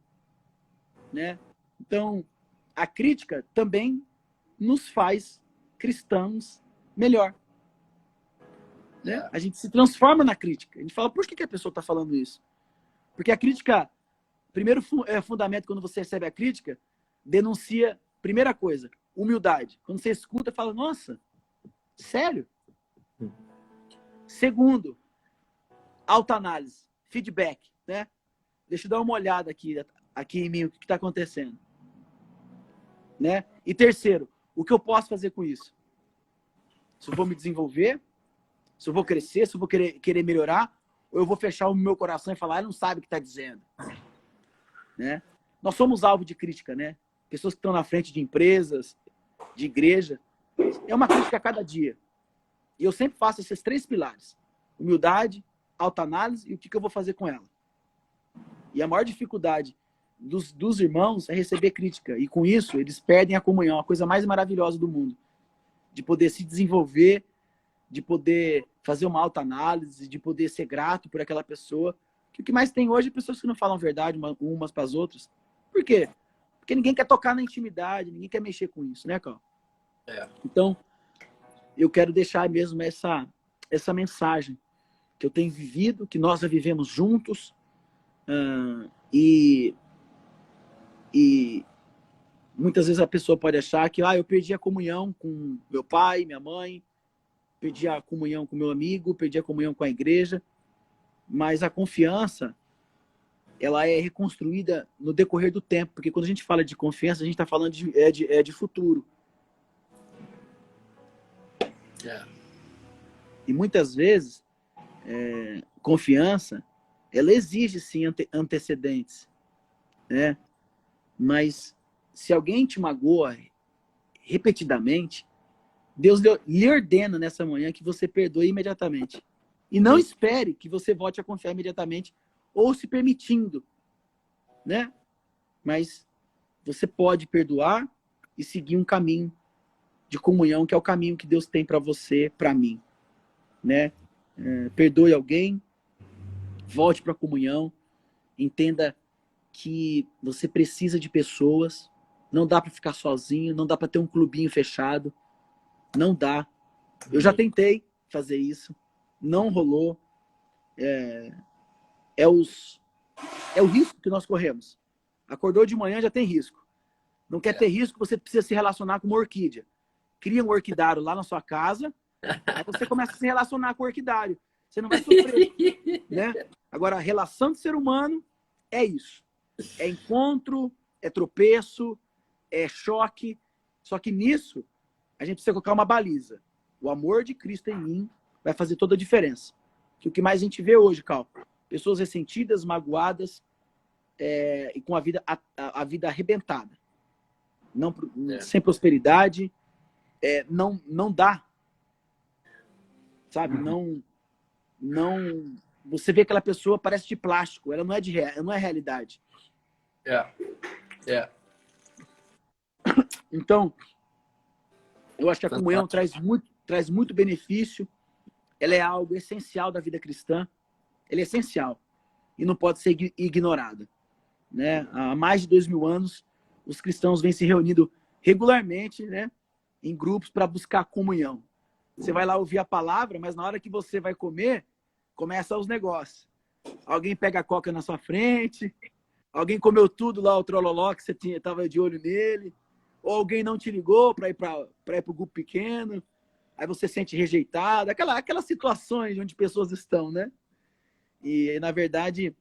Né? Então, a crítica também nos faz cristãos melhor. Né? A gente se transforma na crítica. A gente fala, por que a pessoa está falando isso? Porque a crítica, primeiro fundamento, quando você recebe a crítica, denuncia, primeira coisa, humildade. Quando você escuta, fala, nossa, sério? Segundo, autoanálise, feedback. Né? Deixa eu dar uma olhada aqui em mim, o que está acontecendo. Né? E terceiro, o que eu posso fazer com isso? Se eu vou me desenvolver, se eu vou crescer, se eu vou querer melhorar, ou eu vou fechar o meu coração e falar, ele não sabe o que está dizendo. Né? Nós somos alvo de crítica, né? Pessoas que estão na frente de empresas, de igreja. É uma crítica a cada dia. E eu sempre faço esses 3 pilares. Humildade, autoanálise e o que eu vou fazer com ela. E a maior dificuldade dos irmãos é receber crítica. E com isso, eles perdem a comunhão, a coisa mais maravilhosa do mundo. De poder se desenvolver, de poder fazer uma autoanálise, de poder ser grato por aquela pessoa. Que o que mais tem hoje é pessoas que não falam verdade umas para as outras. Por quê? Porque ninguém quer tocar na intimidade, ninguém quer mexer com isso, né, Carl? Então, eu quero deixar mesmo essa mensagem que eu tenho vivido, que nós já vivemos juntos, e muitas vezes a pessoa pode achar que eu perdi a comunhão com meu pai, minha mãe, perdi a comunhão com meu amigo, perdi a comunhão com a igreja, mas a confiança, ela é reconstruída no decorrer do tempo, porque quando a gente fala de confiança, a gente está falando de futuro. E muitas vezes, confiança, ela exige sim antecedentes, né? Mas se alguém te magoa repetidamente, Deus lhe ordena nessa manhã que você perdoe imediatamente. E não espere que você volte a confiar imediatamente, ou se permitindo, né? Mas você pode perdoar e seguir um caminho de comunhão, que é o caminho que Deus tem para você, para mim, né? Perdoe alguém, volte para a comunhão, entenda que você precisa de pessoas, não dá para ficar sozinho, não dá para ter um clubinho fechado, não dá. Eu já tentei fazer isso, não rolou. É o risco que nós corremos. Acordou de manhã, já tem risco. Não quer ter risco, você precisa se relacionar com uma orquídea. Cria um orquidário lá na sua casa, aí você começa a se relacionar com o orquidário. Você não vai sofrer, né? Agora, a relação de ser humano é isso. É encontro, é tropeço, é choque. Só que nisso, a gente precisa colocar uma baliza. O amor de Cristo em mim vai fazer toda a diferença. Que o que mais a gente vê hoje, Cal, pessoas ressentidas, magoadas, e com a vida arrebentada. Não, sem prosperidade, não dá. Sabe? Não. Você vê aquela pessoa, parece de plástico, ela não é realidade. Então, eu acho que a comunhão traz muito benefício, ela é algo essencial da vida cristã, ela é essencial e não pode ser ignorada. Né? Há mais de 2000 anos, os cristãos vêm se reunindo regularmente, né, em grupos para buscar comunhão. Você vai lá ouvir a palavra, mas na hora que você vai comer, começa os negócios. Alguém pega a coca na sua frente, alguém comeu tudo lá, o trololó que você estava de olho nele, ou alguém não te ligou para ir para o grupo pequeno, aí você se sente rejeitado, aquelas situações onde pessoas estão, né? E, na verdade,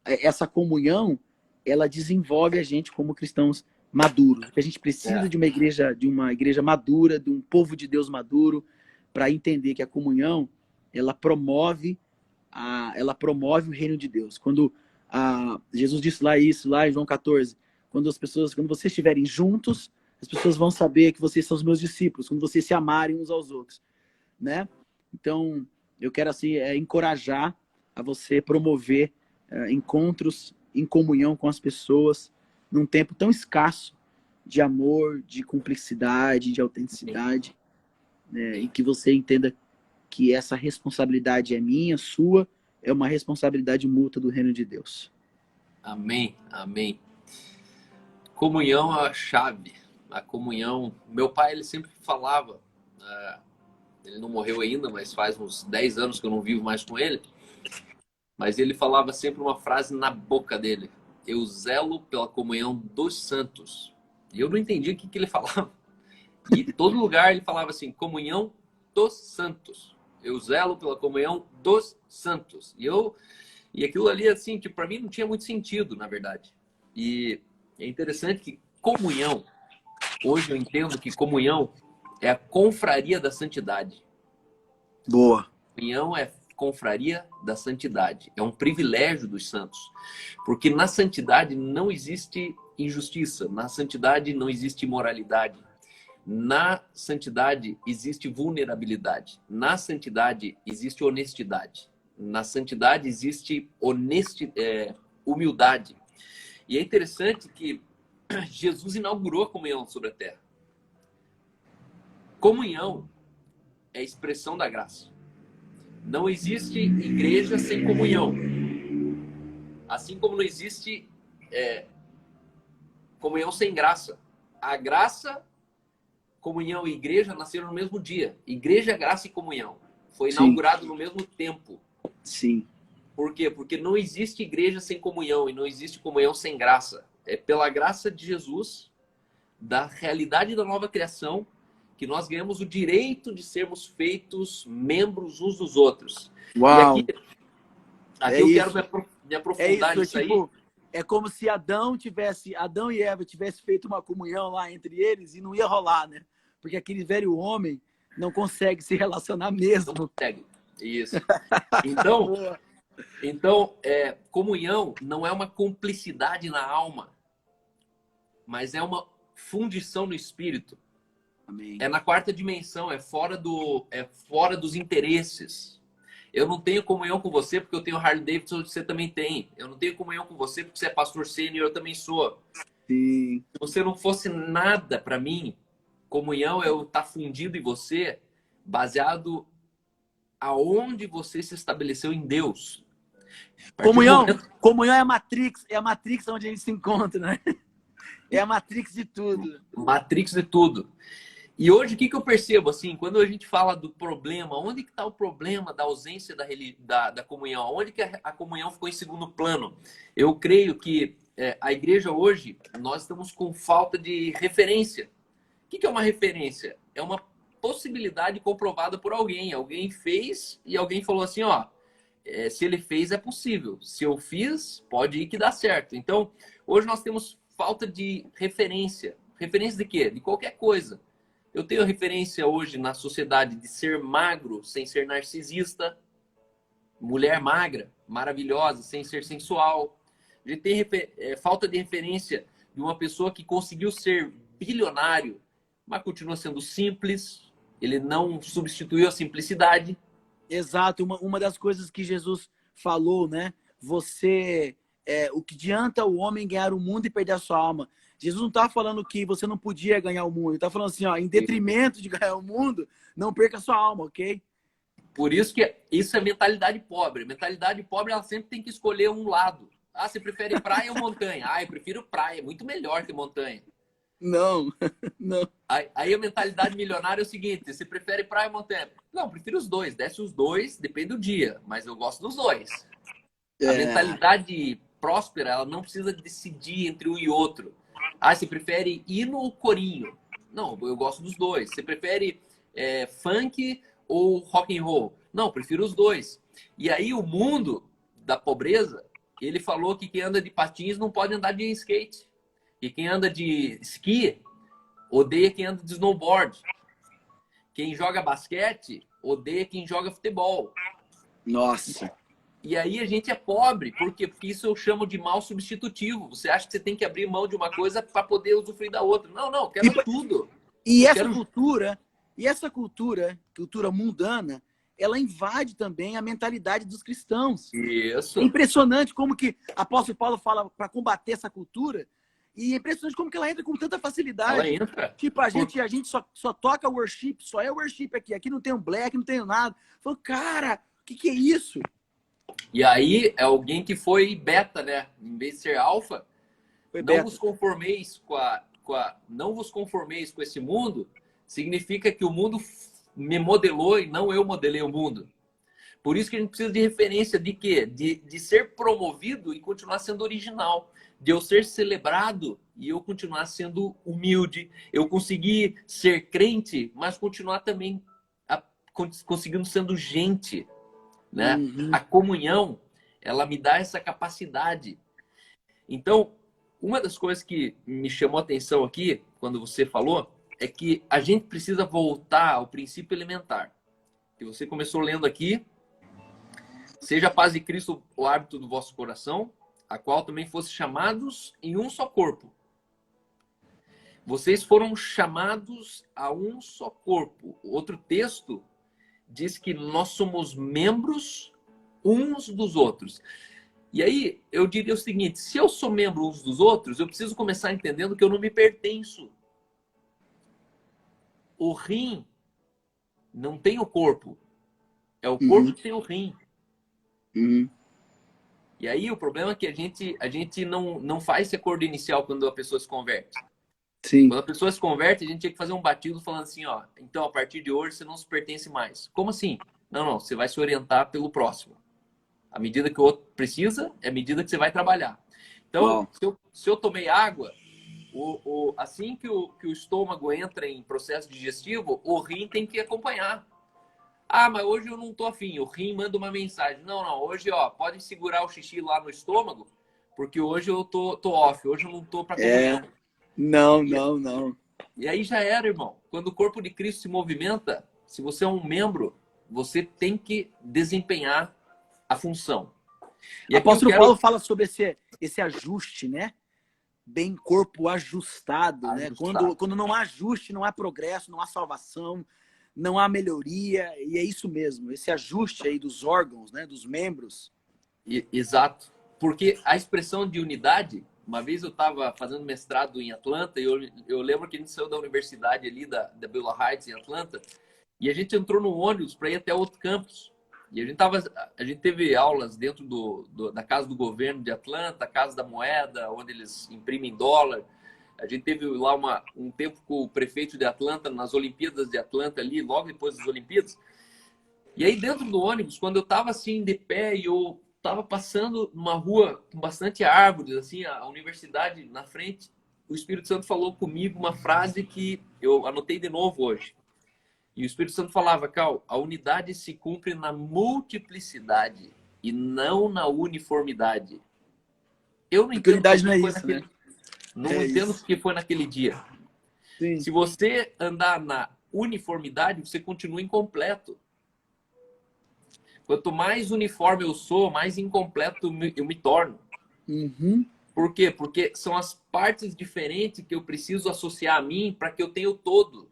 essa comunhão, ela desenvolve a gente como cristãos maduros. A gente precisa de uma igreja madura, de um povo de Deus maduro, para entender que a comunhão, ela promove o reino de Deus. Quando Jesus disse lá em João 14, quando vocês estiverem juntos, as pessoas vão saber que vocês são os meus discípulos, quando vocês se amarem uns aos outros, né? Então, eu quero assim encorajar a você promover encontros em comunhão com as pessoas num tempo tão escasso de amor, de cumplicidade, de autenticidade, né? E que você entenda que essa responsabilidade é minha, sua, é uma responsabilidade mútua do reino de Deus. Amém, amém. Comunhão é a chave. A comunhão... Meu pai, ele sempre falava, ele não morreu ainda, mas faz uns 10 anos que eu não vivo mais com ele, mas ele falava sempre uma frase na boca dele: eu zelo pela comunhão dos santos. E eu não entendia o que ele falava. E em todo lugar ele falava assim: comunhão dos santos. Eu zelo pela comunhão dos santos. E aquilo ali, assim, tipo, para mim não tinha muito sentido, na verdade. E é interessante que comunhão, hoje eu entendo que comunhão é a confraria da santidade. Boa. Comunhão é confraria da santidade. É um privilégio dos santos. Porque na santidade não existe injustiça. Na santidade não existe imoralidade. Na santidade existe vulnerabilidade. Na santidade existe honestidade. Na santidade existe humildade. E é interessante que Jesus inaugurou a comunhão sobre a terra. Comunhão é a expressão da graça. Não existe igreja sem comunhão. Assim como não existe comunhão sem graça. A graça, comunhão e igreja nasceram no mesmo dia. Igreja, graça e comunhão. Foi inaugurado no mesmo tempo. Sim. Por quê? Porque não existe igreja sem comunhão e não existe comunhão sem graça. É pela graça de Jesus, da realidade da nova criação, que nós ganhamos o direito de sermos feitos membros uns dos outros. Uau! E aqui eu quero me aprofundar nisso aí. É como se Adão e Eva tivessem feito uma comunhão lá entre eles e não ia rolar, né? Porque aquele velho homem não consegue se relacionar mesmo. Não consegue. Isso. Então, comunhão não é uma cumplicidade na alma, mas é uma fundição no espírito. Amém. É na quarta dimensão, é fora dos interesses. Eu não tenho comunhão com você porque eu tenho Harley Davidson, você também tem. Eu não tenho comunhão com você porque você é pastor sênior, eu também sou. Sim. Se você não fosse nada para mim, comunhão é eu estar fundido em você, baseado aonde você se estabeleceu em Deus. Comunhão é a Matrix onde a gente se encontra, né? É a Matrix de tudo. Matrix de tudo. E hoje, o que eu percebo? Assim, quando a gente fala do problema, onde que está o problema da ausência da comunhão? Onde que a comunhão ficou em segundo plano? Eu creio que a igreja hoje, nós estamos com falta de referência. O que é uma referência? É uma possibilidade comprovada por alguém. Alguém fez e alguém falou assim, ó, se ele fez, é possível. Se eu fiz, pode ir que dá certo. Então, hoje nós temos falta de referência. Referência de quê? De qualquer coisa. Eu tenho referência hoje na sociedade de ser magro sem ser narcisista, mulher magra, maravilhosa, sem ser sensual. A gente tem falta de referência de uma pessoa que conseguiu ser bilionário, mas continua sendo simples. Ele não substituiu a simplicidade. Exato, uma das coisas que Jesus falou, né? O que adianta o homem ganhar o mundo e perder a sua alma? Jesus não está falando que você não podia ganhar o mundo, ele está falando assim, ó, em detrimento de ganhar o mundo, não perca a sua alma, ok? Por isso que isso é mentalidade pobre. Mentalidade pobre, ela sempre tem que escolher um lado. Ah, você prefere praia ou montanha? Ah, eu prefiro praia, é muito melhor que montanha. Não, não. Aí a mentalidade milionária é o seguinte, você prefere praia ou montanha? Não, eu prefiro os dois, desce os dois, depende do dia, mas eu gosto dos dois. A mentalidade próspera, ela não precisa decidir entre um e outro. Ah, você prefere hino ou corinho? Não, eu gosto dos dois. Você prefere funk ou rock and roll? Não, eu prefiro os dois. E aí o mundo da pobreza, ele falou que quem anda de patins não pode andar de skate. E quem anda de esqui odeia quem anda de snowboard. Quem joga basquete odeia quem joga futebol. Nossa. E aí a gente é pobre. Por quê? Porque isso eu chamo de mal substitutivo. Você acha que você tem que abrir mão de uma coisa para poder usufruir da outra. Não, eu quero tudo. E essa cultura mundana, ela invade também a mentalidade dos cristãos. Isso. É impressionante como que apóstolo Paulo fala para combater essa cultura. E é impressionante como que ela entra com tanta facilidade. Ela entra. Tipo, a gente só toca worship, só é worship aqui. Aqui não tem um black, não tem nada. Falou, cara, o que é isso? E aí é alguém que foi beta, né? Em vez de ser alfa, não vos conformeis não vos conformeis com esse mundo, significa que o mundo me modelou e não eu modelei o mundo. Por isso que a gente precisa de referência de quê? De ser promovido e continuar sendo original. De eu ser celebrado e eu continuar sendo humilde. Eu conseguir ser crente, mas continuar também conseguindo sendo gente. Né? Uhum. A comunhão, ela me dá essa capacidade. Então, uma das coisas que me chamou a atenção aqui, quando você falou, é que a gente precisa voltar ao princípio elementar. Que você começou lendo aqui, seja a paz de Cristo o árbitro do vosso coração, a qual também fosse chamados em um só corpo. Vocês foram chamados a um só corpo. Outro texto diz que nós somos membros uns dos outros. E aí, eu diria o seguinte, se eu sou membro uns dos outros, eu preciso começar entendendo que eu não me pertenço. O rim não tem o corpo. É o corpo que tem o rim. Uhum. E aí, o problema é que a gente não faz esse acordo inicial quando a pessoa se converte. Sim. Quando a pessoa se converte, a gente tinha que fazer um batido falando assim, ó, então a partir de hoje você não se pertence mais. Como assim? Não, você vai se orientar pelo próximo. A medida que o outro precisa, é a medida que você vai trabalhar. Então, se eu tomei água, assim que o estômago entra em processo digestivo, o rim tem que acompanhar. Ah, mas hoje eu não tô afim. O rim manda uma mensagem. Não, hoje, ó, pode segurar o xixi lá no estômago, porque hoje eu tô off, hoje eu não tô para comunhão. Não. E aí já era, irmão. Quando o corpo de Cristo se movimenta, se você é um membro, você tem que desempenhar a função. E apóstolo Paulo fala sobre esse ajuste, né? Bem corpo ajustado, né? Quando não há ajuste, não há progresso, não há salvação, não há melhoria. E é isso mesmo, esse ajuste aí dos órgãos, né? Dos membros. Exato. Porque a expressão de unidade... Uma vez eu estava fazendo mestrado em Atlanta e eu lembro que a gente saiu da universidade ali, da Beulah Heights, em Atlanta, e a gente entrou no ônibus para ir até outro campus. E a gente teve aulas dentro da Casa do Governo de Atlanta, Casa da Moeda, onde eles imprimem dólar. A gente teve lá um tempo com o prefeito de Atlanta, nas Olimpíadas de Atlanta ali, logo depois das Olimpíadas. E aí dentro do ônibus, quando eu estava assim de pé e eu estava passando numa rua com bastante árvores, assim, a universidade na frente, o Espírito Santo falou comigo uma frase que eu anotei de novo hoje. E o Espírito Santo falava, Cal, a unidade se cumpre na multiplicidade. e não na uniformidade. Eu não Porque entendo unidade não porque é foi isso, naquele, né? não É entendo isso. porque foi naquele dia. Sim. Se você andar na uniformidade, você continua incompleto. Quanto mais uniforme eu sou, mais incompleto eu me torno. Uhum. Por quê? Porque são as partes diferentes que eu preciso associar a mim para que eu tenha o todo.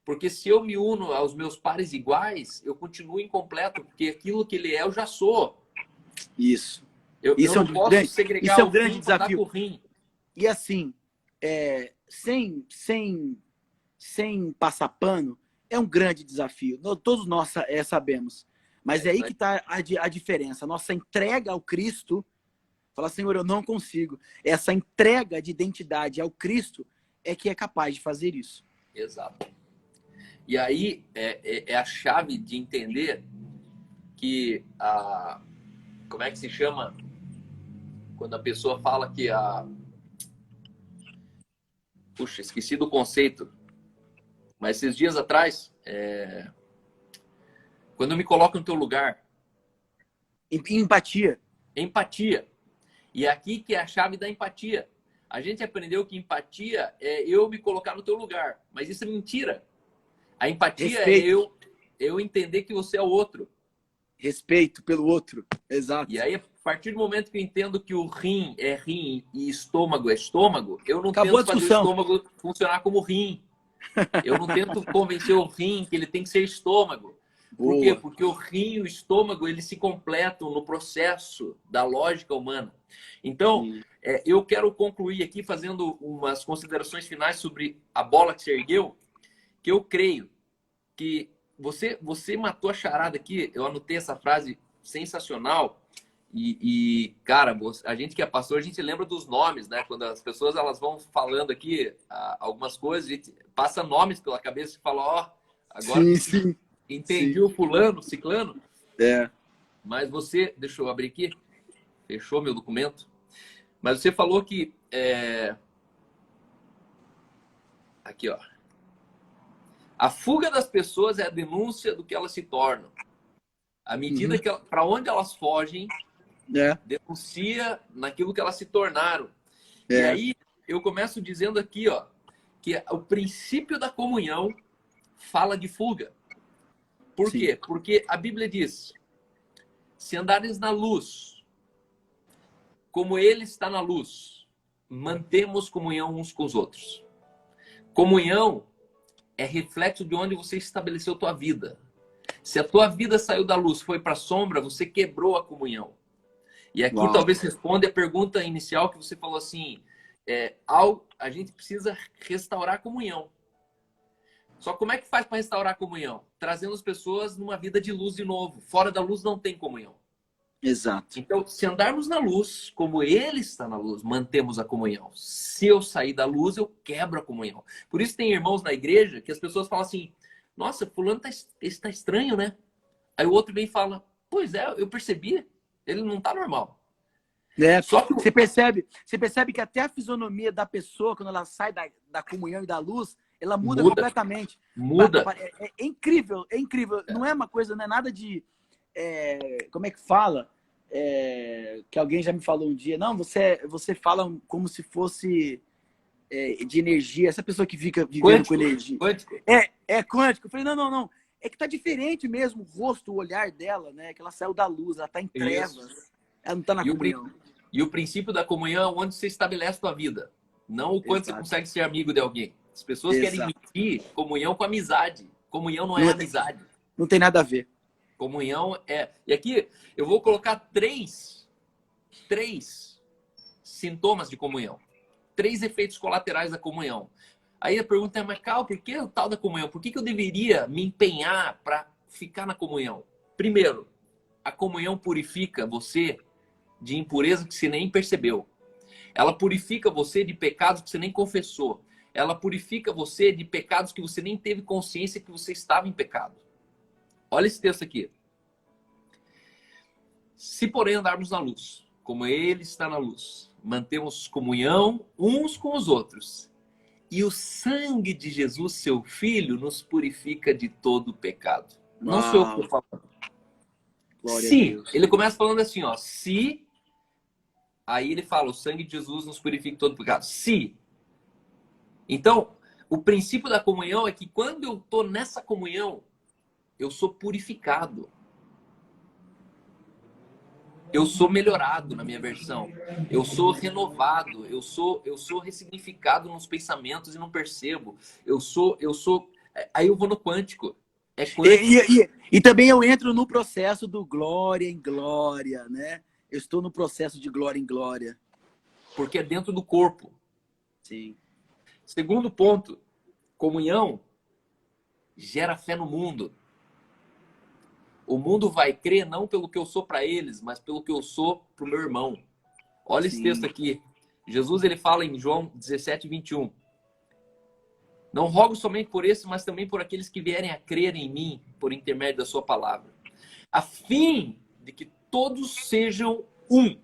Porque se eu me uno aos meus pares iguais, eu continuo incompleto, porque aquilo que ele é, eu já sou. Isso. Eu Isso é não posso isso segregar é o um grande rim para dar com desafio. o rim. E assim, sem passar pano, é um grande desafio. Todos nós sabemos. Mas É é isso aí aí. que está a diferença. A nossa entrega ao Cristo, falar, Senhor, eu não consigo. Essa entrega de identidade ao Cristo é que é capaz de fazer isso. Exato. E aí é a chave de entender que a... Como é que se chama? Quando a pessoa fala que a... Puxa, esqueci do conceito. Mas esses dias atrás, quando eu me coloco no teu lugar, Empatia. empatia. E é aqui que é a chave da empatia. A gente aprendeu que empatia é eu me colocar no teu lugar, mas isso é mentira. A empatia é Respeito. eu entender que você é o outro. Respeito pelo outro. E Exato. aí, a partir do momento que eu entendo que o rim é rim e estômago é estômago, eu não Acabou a tento fazer o discussão. estômago funcionar como rim. Eu não tento convencer o rim que ele tem que ser estômago. Por quê? Boa. Porque o rim e o estômago eles se completam no processo da lógica humana. Então, eu quero concluir aqui fazendo umas considerações finais sobre a bola que se ergueu, que eu creio que você matou a charada aqui. Eu anotei essa frase sensacional. Cara, a gente que é pastor, a gente lembra dos nomes, né? Quando as pessoas elas vão falando aqui algumas coisas, a gente passa nomes pela cabeça e fala, ó, agora Sim, sim. entendi Sim. o fulano, ciclano. É. Mas você, deixa eu abrir aqui, fechou meu documento. Mas você falou que aqui, ó. A fuga das pessoas é a denúncia do que elas se tornam. À medida que para onde elas fogem, denuncia naquilo que elas se tornaram. E aí eu começo dizendo aqui, ó, que o princípio da comunhão fala de fuga. Por Sim. quê? Porque a Bíblia diz: se andares na luz, como ele está na luz, mantemos comunhão uns com os outros. Comunhão é reflexo de onde você estabeleceu tua vida. Se a tua vida saiu da luz, foi para a sombra, você quebrou a comunhão. E aqui Uau. talvez responda a pergunta inicial que você falou assim, a gente precisa restaurar a comunhão. Só como é que faz para restaurar a comunhão? Trazendo as pessoas numa vida de luz de novo. Fora da luz não tem comunhão. Exato. Então, se andarmos na luz, como ele está na luz, mantemos a comunhão. Se eu sair da luz, eu quebro a comunhão. Por isso tem irmãos na igreja que as pessoas falam assim, nossa, fulano está estranho, né? Aí o outro vem e fala, pois é, eu percebi, ele não está normal. Só que você percebe que até a fisionomia da pessoa, quando ela sai da comunhão e da luz, ela muda completamente. Muda. É incrível, é incrível. Não é uma coisa, não é nada de... como é que fala? Que alguém já me falou um dia. Não, você fala como se fosse de energia. Essa pessoa que fica vivendo com energia. Quântico. É quântico. Eu falei, não. É que tá diferente mesmo o rosto, o olhar dela, né? Que ela saiu da luz, ela tá em trevas. Isso. Ela não tá na comunhão. E o princípio da comunhão é onde você estabelece a tua vida. Não o quanto você consegue ser amigo de alguém. As pessoas querem medir comunhão com amizade. Comunhão não é amizade. Não tem nada a ver. Comunhão é... E aqui eu vou colocar três sintomas de comunhão. 3 efeitos colaterais da comunhão. Aí a pergunta é, mas Cal, por que o tal da comunhão? Por que eu deveria me empenhar para ficar na comunhão? Primeiro, a comunhão purifica você de impureza que você nem percebeu. Ela purifica você de pecados que você nem confessou. Ela purifica você de pecados que você nem teve consciência que você estava em pecado. Olha esse texto aqui. Se, porém, andarmos na luz, como ele está na luz, mantemos comunhão uns com os outros. E o sangue de Jesus, seu Filho, nos purifica de todo pecado. Não sou eu que estou falando. Glória a Se, Deus. ele começa falando assim, ó, se, aí ele fala, o sangue de Jesus nos purifica de todo pecado. Se. Então, o princípio da comunhão é que quando eu tô nessa comunhão, eu sou purificado. Eu sou melhorado na minha versão. Eu sou renovado. Eu sou ressignificado nos pensamentos e não percebo. Eu sou. Aí eu vou no quântico. É quântico. E também eu entro no processo do glória em glória, né? Eu estou no processo de glória em glória. Porque é dentro do corpo. Sim. Segundo ponto, comunhão gera fé no mundo. O mundo vai crer não pelo que eu sou para eles, mas pelo que eu sou para o meu irmão. Olha esse texto aqui. Jesus ele fala em João 17:21. Não rogo somente por esse, mas também por aqueles que vierem a crer em mim por intermédio da sua palavra, a fim de que todos sejam um.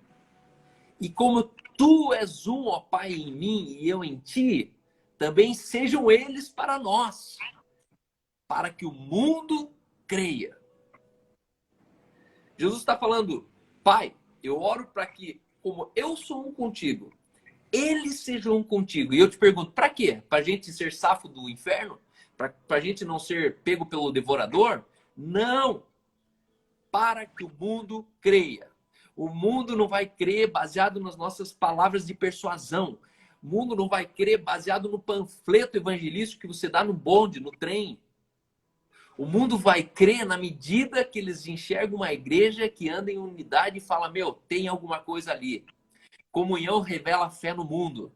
E como tu és um, ó Pai, em mim e eu em ti, também sejam eles para nós, para que o mundo creia. Jesus está falando, Pai, eu oro para que, como eu sou um contigo, eles sejam um contigo. E eu te pergunto, para quê? Para a gente ser safo do inferno? Para a gente não ser pego pelo devorador? Não! Para que o mundo creia. O mundo não vai crer baseado nas nossas palavras de persuasão. O mundo não vai crer baseado no panfleto evangelístico que você dá no bonde, no trem. O mundo vai crer na medida que eles enxergam uma igreja que anda em unidade e fala, meu, tem alguma coisa ali. Comunhão revela fé no mundo.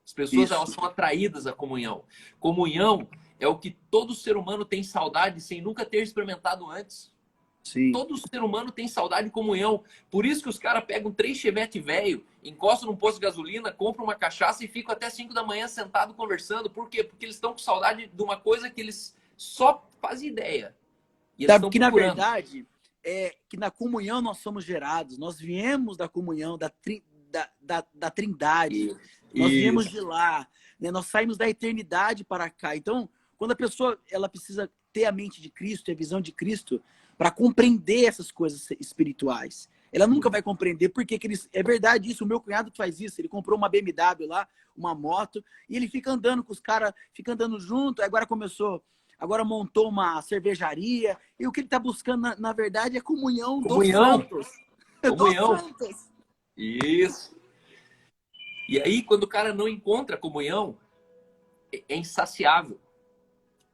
As pessoas elas são atraídas à comunhão. Comunhão é o que todo ser humano tem saudade sem nunca ter experimentado antes. Sim. Todo ser humano tem saudade de comunhão. Por isso que os caras pegam 3 Chevette velho, encostam num posto de gasolina, compram uma cachaça e ficam até 5 da manhã sentado conversando. Por quê? Porque eles estão com saudade de uma coisa que eles só fazem ideia. E eles estão procurando. Na verdade, é que na comunhão nós somos gerados. Nós viemos da comunhão, da Trindade. Nós viemos de lá, né? Nós saímos da eternidade para cá. Então, quando a pessoa ela precisa ter a mente de Cristo, a visão de Cristo, para compreender essas coisas espirituais. Ela nunca vai compreender porque que eles... É verdade isso, o meu cunhado faz isso. Ele comprou uma BMW lá, uma moto, e ele fica andando com os caras, fica andando junto. Agora montou uma cervejaria. E o que ele está buscando, na verdade, é comunhão dos santos. Comunhão. Dos santos. Isso. E aí, quando o cara não encontra comunhão, é insaciável.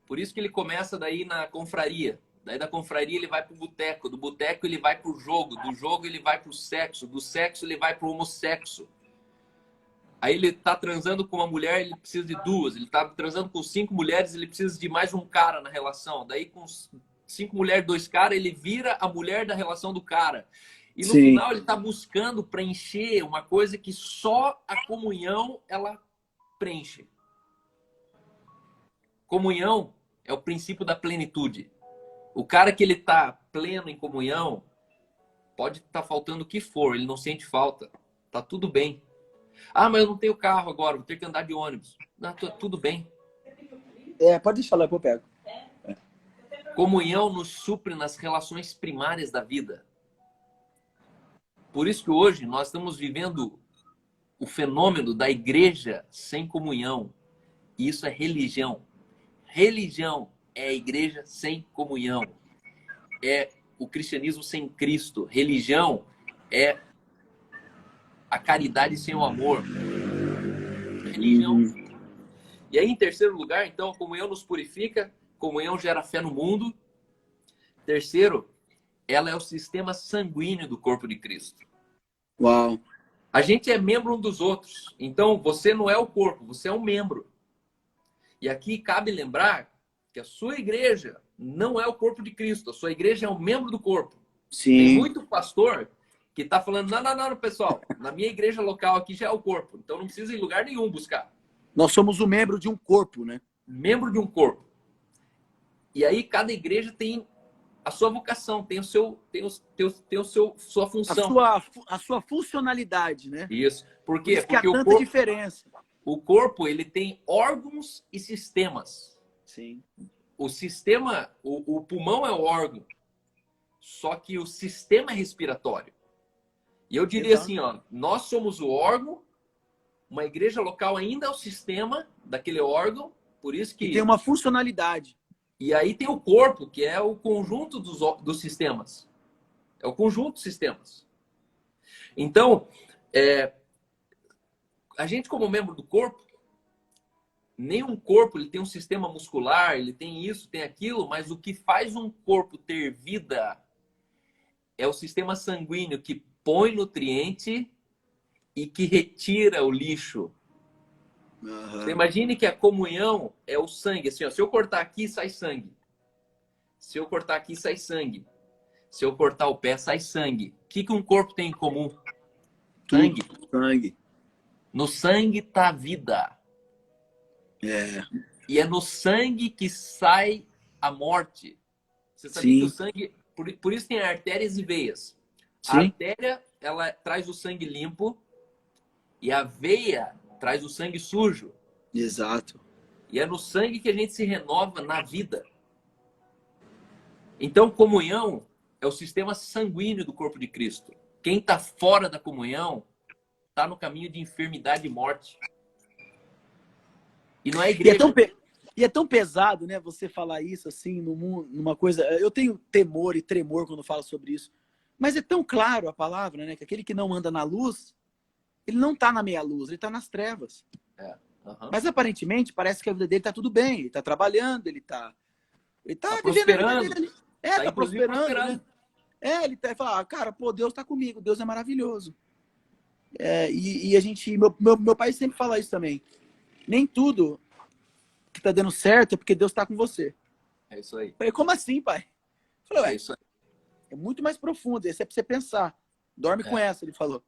Por isso que ele começa daí na confraria. Daí da confraria ele vai pro boteco. Do boteco ele vai pro jogo. Do jogo ele vai pro sexo. Do sexo ele vai pro homossexo. Aí ele tá transando com uma mulher, ele precisa de 2. Ele tá transando com 5 mulheres, ele precisa de mais um cara na relação. Daí com 5 mulheres, 2 caras, ele vira a mulher da relação do cara. E no final ele está buscando preencher uma coisa que só a comunhão ela preenche. Comunhão é o princípio da plenitude. O cara que ele está pleno em comunhão, pode estar faltando o que for, ele não sente falta. Tá tudo bem. Ah, mas eu não tenho carro agora, vou ter que andar de ônibus. Não, tudo bem. Pode deixar lá que eu pego. Comunhão nos supre nas relações primárias da vida. Por isso que hoje nós estamos vivendo o fenômeno da igreja sem comunhão. E isso é religião. Religião é a igreja sem comunhão. É o cristianismo sem Cristo. Religião é a caridade sem o amor. Religião. E aí, em terceiro lugar, então, a comunhão nos purifica. Comunhão gera fé no mundo. Terceiro, ela é o sistema sanguíneo do corpo de Cristo. Uau! A gente é membro um dos outros. Então, você não é o corpo, você é um membro. E aqui cabe lembrar que a sua igreja não é o corpo de Cristo. A sua igreja é um membro do corpo. Sim. Tem muito pastor que está falando, não, pessoal. Na minha igreja local aqui já é o corpo. Então, não precisa ir em lugar nenhum buscar. Nós somos um membro de um corpo, né? Membro de um corpo. E aí, cada igreja tem a sua vocação, tem sua função. A sua funcionalidade, né? Isso. Por quê? Porque há tanta diferença. O corpo, ele tem órgãos e sistemas. Sim. O sistema, o pulmão é o órgão. só que o sistema é respiratório. E eu diria Exato. assim, ó, nós somos o órgão, uma igreja local ainda é o sistema daquele órgão, por isso E tem que... uma funcionalidade. E aí tem o corpo, que é o conjunto dos sistemas. É o conjunto dos sistemas. Então, a gente como membro do corpo, nenhum corpo ele tem um sistema muscular, ele tem isso, tem aquilo, mas o que faz um corpo ter vida é o sistema sanguíneo que põe nutriente e que retira o lixo. Você imagine que a comunhão é o sangue. Assim, ó, se eu cortar aqui, sai sangue. Se eu cortar aqui, sai sangue. Se eu cortar o pé, sai sangue. O que um corpo tem em comum? Sangue. Sangue. No sangue está a vida. É. E é no sangue que sai a morte. Você sabia que o sangue... Por isso tem artérias e veias. A artéria, ela traz o sangue limpo e a veia traz o sangue sujo. Exato. E é no sangue que a gente se renova na vida. Então, comunhão é o sistema sanguíneo do corpo de Cristo. Quem está fora da comunhão está no caminho de enfermidade e morte. E não é igreja. E é tão pesado, né, você falar isso assim, numa coisa... Eu tenho temor e tremor quando falo sobre isso. Mas é tão claro a palavra, né, que aquele que não anda na luz, ele não está na meia luz, ele está nas trevas. Mas aparentemente parece que a vida dele está tudo bem. Ele está trabalhando, ele está prosperando. Está prosperando. Né? Ele fala, cara, pô, Deus está comigo, Deus é maravilhoso. E a gente... Meu pai sempre fala isso também. Nem tudo que tá dando certo é porque Deus tá com você. É isso aí. Eu falei, como assim, pai? Eu falei, é isso aí. É muito mais profundo. Esse é pra você pensar. Dorme com essa, ele falou.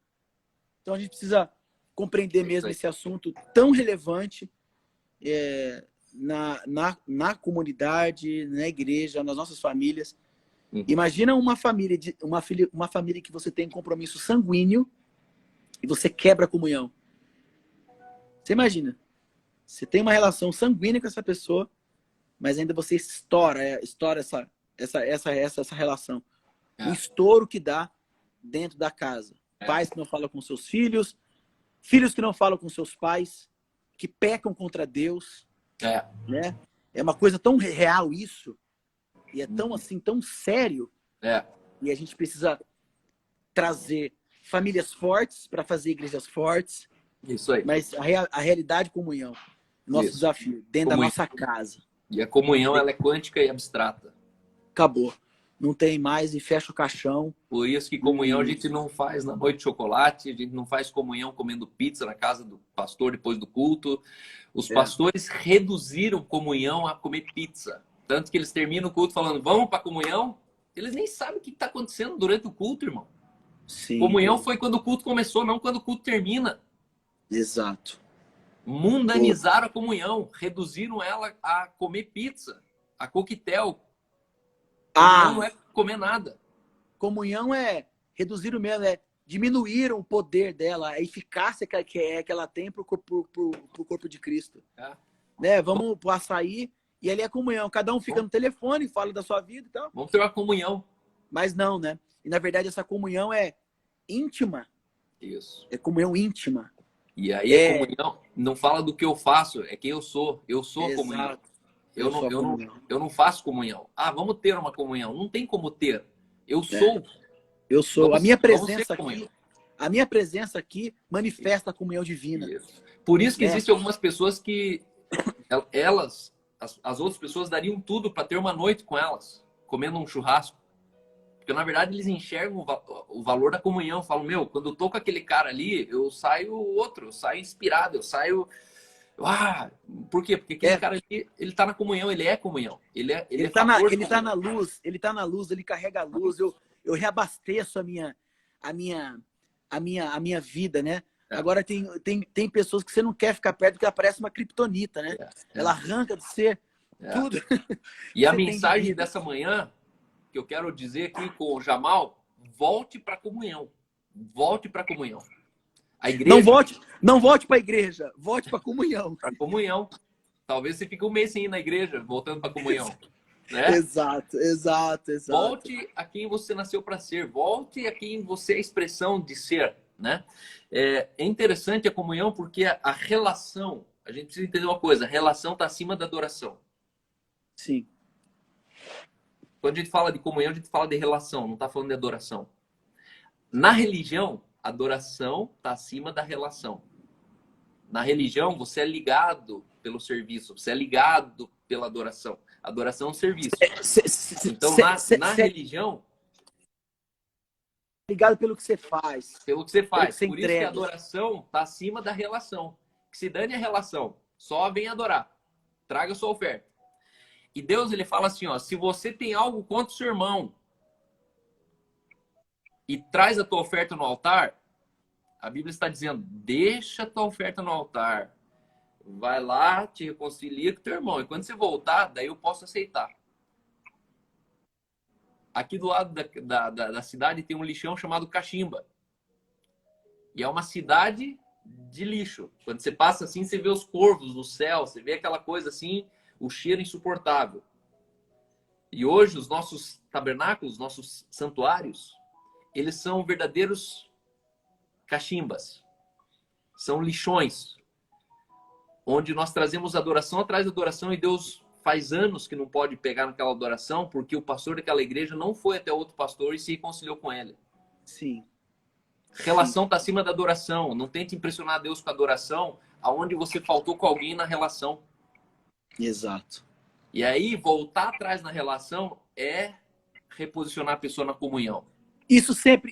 Então a gente precisa compreender mesmo esse assunto tão relevante na comunidade, na igreja, nas nossas famílias. Imagina uma família que você tem compromisso sanguíneo e você quebra a comunhão. Você imagina? Você tem uma relação sanguínea com essa pessoa, mas ainda você estoura essa relação. O estouro que dá dentro da casa. Pais que não falam com seus filhos, filhos que não falam com seus pais, que pecam contra Deus. Né? É uma coisa tão real isso, e é tão assim, tão sério. E a gente precisa trazer famílias fortes para fazer igrejas fortes. Isso aí. Mas a realidade comunhão. Nosso desafio, dentro da nossa casa. E a comunhão, ela é quântica e abstrata. Acabou. Não tem mais e fecha o caixão. Por isso que comunhão a gente não faz na noite de chocolate, a gente não faz comunhão comendo pizza na casa do pastor depois do culto. Os pastores reduziram comunhão a comer pizza. Tanto que eles terminam o culto falando, vamos para comunhão? Eles nem sabem o que está acontecendo durante o culto, irmão. Sim. Comunhão foi quando o culto começou, não quando o culto termina. Exato. Mundanizaram a comunhão, reduziram ela a comer pizza, a coquetel. Comunhão não é comer nada. Comunhão é reduzir o mesmo, diminuir o poder dela, a eficácia que ela tem pro corpo de Cristo. Né? Vamos pro açaí e ali é comunhão. Cada um fica no telefone, fala da sua vida e tal. Vamos ter uma comunhão. Mas não, né? E na verdade essa comunhão é íntima. Isso. É comunhão íntima. E aí a comunhão não fala do que eu faço, é quem eu sou. Eu sou a comunhão. Eu não faço comunhão. Vamos ter uma comunhão. Não tem como ter. Eu sou. Eu sou. A minha presença aqui manifesta a comunhão divina. Isso. Por isso que existem algumas pessoas que as outras pessoas dariam tudo para ter uma noite com elas, comendo um churrasco. Porque, na verdade, eles enxergam o valor da comunhão. Falam, meu, quando eu tô com aquele cara ali, eu saio inspirado, eu saio... por quê? Porque aquele cara ali, ele tá na comunhão, ele é comunhão. Ele tá na luz, ele carrega a luz. Eu reabasteço a minha vida, né? Agora tem pessoas que você não quer ficar perto porque ela parece uma criptonita, né? Ela arranca de você tudo. E a mensagem dessa manhã, que eu quero dizer aqui com o Jamal, volte para a comunhão. Volte para a comunhão. A igreja... Não volte para a igreja, volte para a comunhão. Para a comunhão. Talvez você fique um mês sem ir na igreja, voltando para a comunhão. né? Exato, exato, exato. Volte a quem você nasceu para ser, volte a quem você é a expressão de ser, né? É interessante a comunhão porque a relação, a gente precisa entender uma coisa, a relação está acima da adoração. Sim. Quando a gente fala de comunhão, a gente fala de relação, não está falando de adoração. Na religião, a adoração está acima da relação. Na religião, você é ligado pelo serviço, você é ligado pela adoração. Adoração é um serviço. Então, na Cê é religião, ligado pelo que você faz, pelo que você pelo que faz. você Por isso que a entrega. adoração está acima da relação. Que se dane a relação, só vem adorar. Traga sua oferta. E Deus, ele fala assim, ó, se você tem algo contra o seu irmão e traz a tua oferta no altar, a Bíblia está dizendo, deixa a tua oferta no altar. Vai lá, te reconcilia com teu irmão. E quando você voltar, daí eu posso aceitar. Aqui do lado da cidade tem um lixão chamado Cachimba. E é uma cidade de lixo. Quando você passa assim, você vê os corvos no céu, você vê aquela coisa assim, o cheiro insuportável. E hoje os nossos tabernáculos, nossos santuários, eles são verdadeiros cachimbas. São lixões, onde nós trazemos adoração atrás da adoração e Deus faz anos que não pode pegar naquela adoração porque o pastor daquela igreja não foi até outro pastor e se reconciliou com ele. Sim. Relação está acima da adoração. Não tente impressionar Deus com a adoração aonde você faltou com alguém na relação. Exato. E aí, voltar atrás na relação é reposicionar a pessoa na comunhão. Isso sempre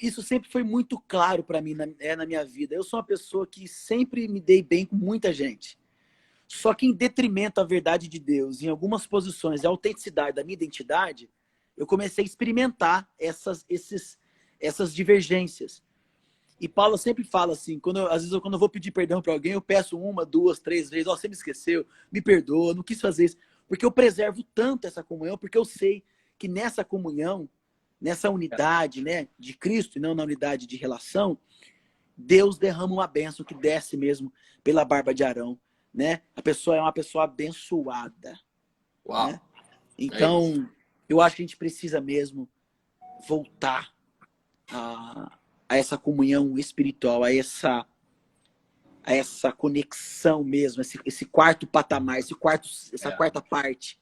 foi muito claro para mim na minha vida. Eu sou uma pessoa que sempre me dei bem com muita gente. Só que em detrimento à verdade de Deus, em algumas posições, a autenticidade da minha identidade, eu comecei a experimentar essas divergências. E Paulo sempre fala assim, às vezes quando eu vou pedir perdão para alguém, eu peço uma, duas, três vezes, você me esqueceu, me perdoa, não quis fazer isso. Porque eu preservo tanto essa comunhão, porque eu sei que nessa comunhão, nessa unidade, né, de Cristo, e não na unidade de relação, Deus derrama uma bênção que desce mesmo pela barba de Arão, né? A pessoa é uma pessoa abençoada. Uau! Né? Então, eu acho que a gente precisa mesmo voltar a essa comunhão espiritual, a essa conexão mesmo, esse quarto patamar, essa quarta parte.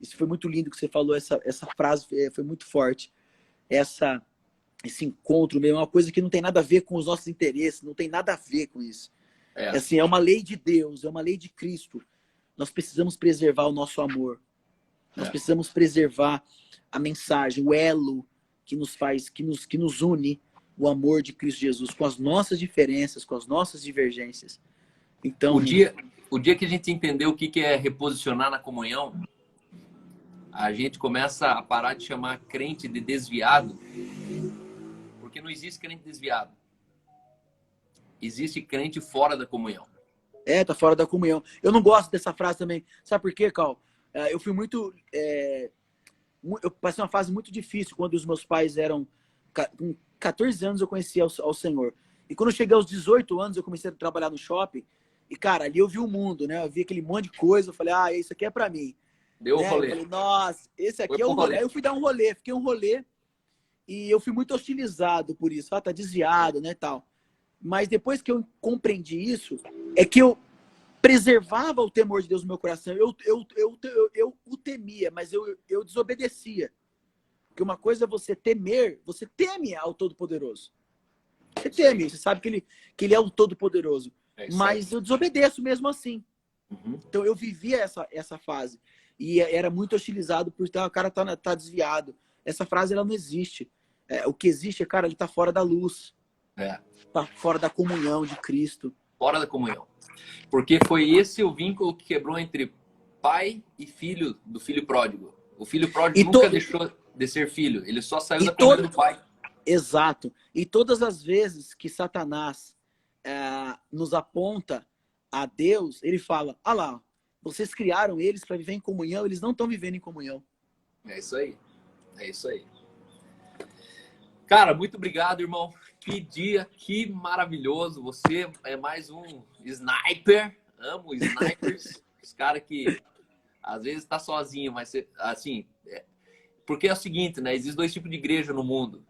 Isso foi muito lindo que você falou, essa frase foi muito forte. Esse encontro mesmo, é uma coisa que não tem nada a ver com os nossos interesses, não tem nada a ver com isso. Assim, é uma lei de Deus, é uma lei de Cristo. Nós precisamos preservar o nosso amor. Nós precisamos preservar a mensagem, o elo que nos faz, que nos une, o amor de Cristo Jesus, com as nossas diferenças, com as nossas divergências. Então, o dia que a gente entender o que é reposicionar na comunhão, a gente começa a parar de chamar crente de desviado, porque não existe crente desviado. Existe crente fora da comunhão. Tá fora da comunhão. Eu não gosto dessa frase também. Sabe por quê, Cal? Eu fui muito... eu passei uma fase muito difícil quando os meus pais eram... Com 14 anos eu conheci ao Senhor. E quando eu cheguei aos 18 anos, eu comecei a trabalhar no shopping. E, cara, ali eu vi o mundo, né? Eu vi aquele monte de coisa. Eu falei, isso aqui é pra mim. Deu o rolê. Eu falei, nossa, esse aqui é o rolê. Aí eu fui dar um rolê. Fiquei um rolê. E eu fui muito hostilizado por isso. Tá desviado, né, tal. Mas depois que eu compreendi isso, é que eu preservava o temor de Deus no meu coração. Eu o temia, mas eu desobedecia. Porque uma coisa é você temer, você teme ao Todo-Poderoso. Você teme, você sabe que ele é o Todo-Poderoso. Mas eu desobedeço mesmo assim. Uhum. Então eu vivia essa fase. E era muito hostilizado por o cara tá desviado. Essa frase ela não existe. O que existe é, cara, ele tá fora da luz. Tá fora da comunhão de Cristo. Fora da comunhão. Porque foi esse o vínculo que quebrou entre pai e filho do filho pródigo. O filho pródigo nunca deixou de ser filho. Ele só saiu da comunhão do pai. Exato. E todas as vezes que Satanás nos aponta a Deus, ele fala, lá, vocês criaram eles para viver em comunhão, eles não estão vivendo em comunhão. É isso aí. É isso aí. Cara, muito obrigado, irmão. Que dia, que maravilhoso. Você é mais um sniper. Amo snipers. Os caras que às vezes tá sozinho, mas assim, Porque é o seguinte, né? Existem dois tipos de igreja no mundo.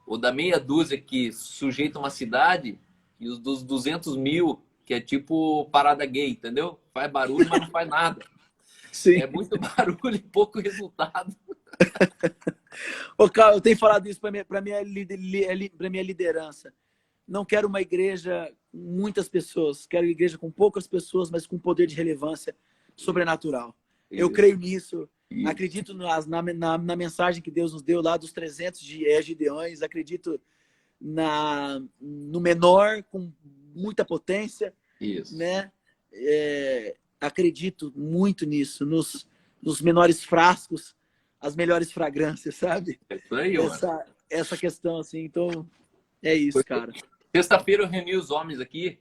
O da meia dúzia que sujeita uma cidade e os dos 200 mil, que é tipo parada gay, entendeu? Faz barulho, mas não faz nada. Sim. É muito barulho e pouco resultado. Ô, Carl, eu tenho falado isso para minha liderança. Não quero uma igreja com muitas pessoas. Quero uma igreja com poucas pessoas, mas com poder de relevância sobrenatural. Eu Isso, creio nisso. isso. Acredito na mensagem que Deus nos deu lá dos 300 de Gideões. Acredito no menor com muita potência, Isso. né? Acredito muito nisso. Nos menores frascos, as melhores fragrâncias, sabe? É isso aí, mano. Essa questão, assim. Então, é isso, cara. Sexta-feira eu reuni os homens aqui.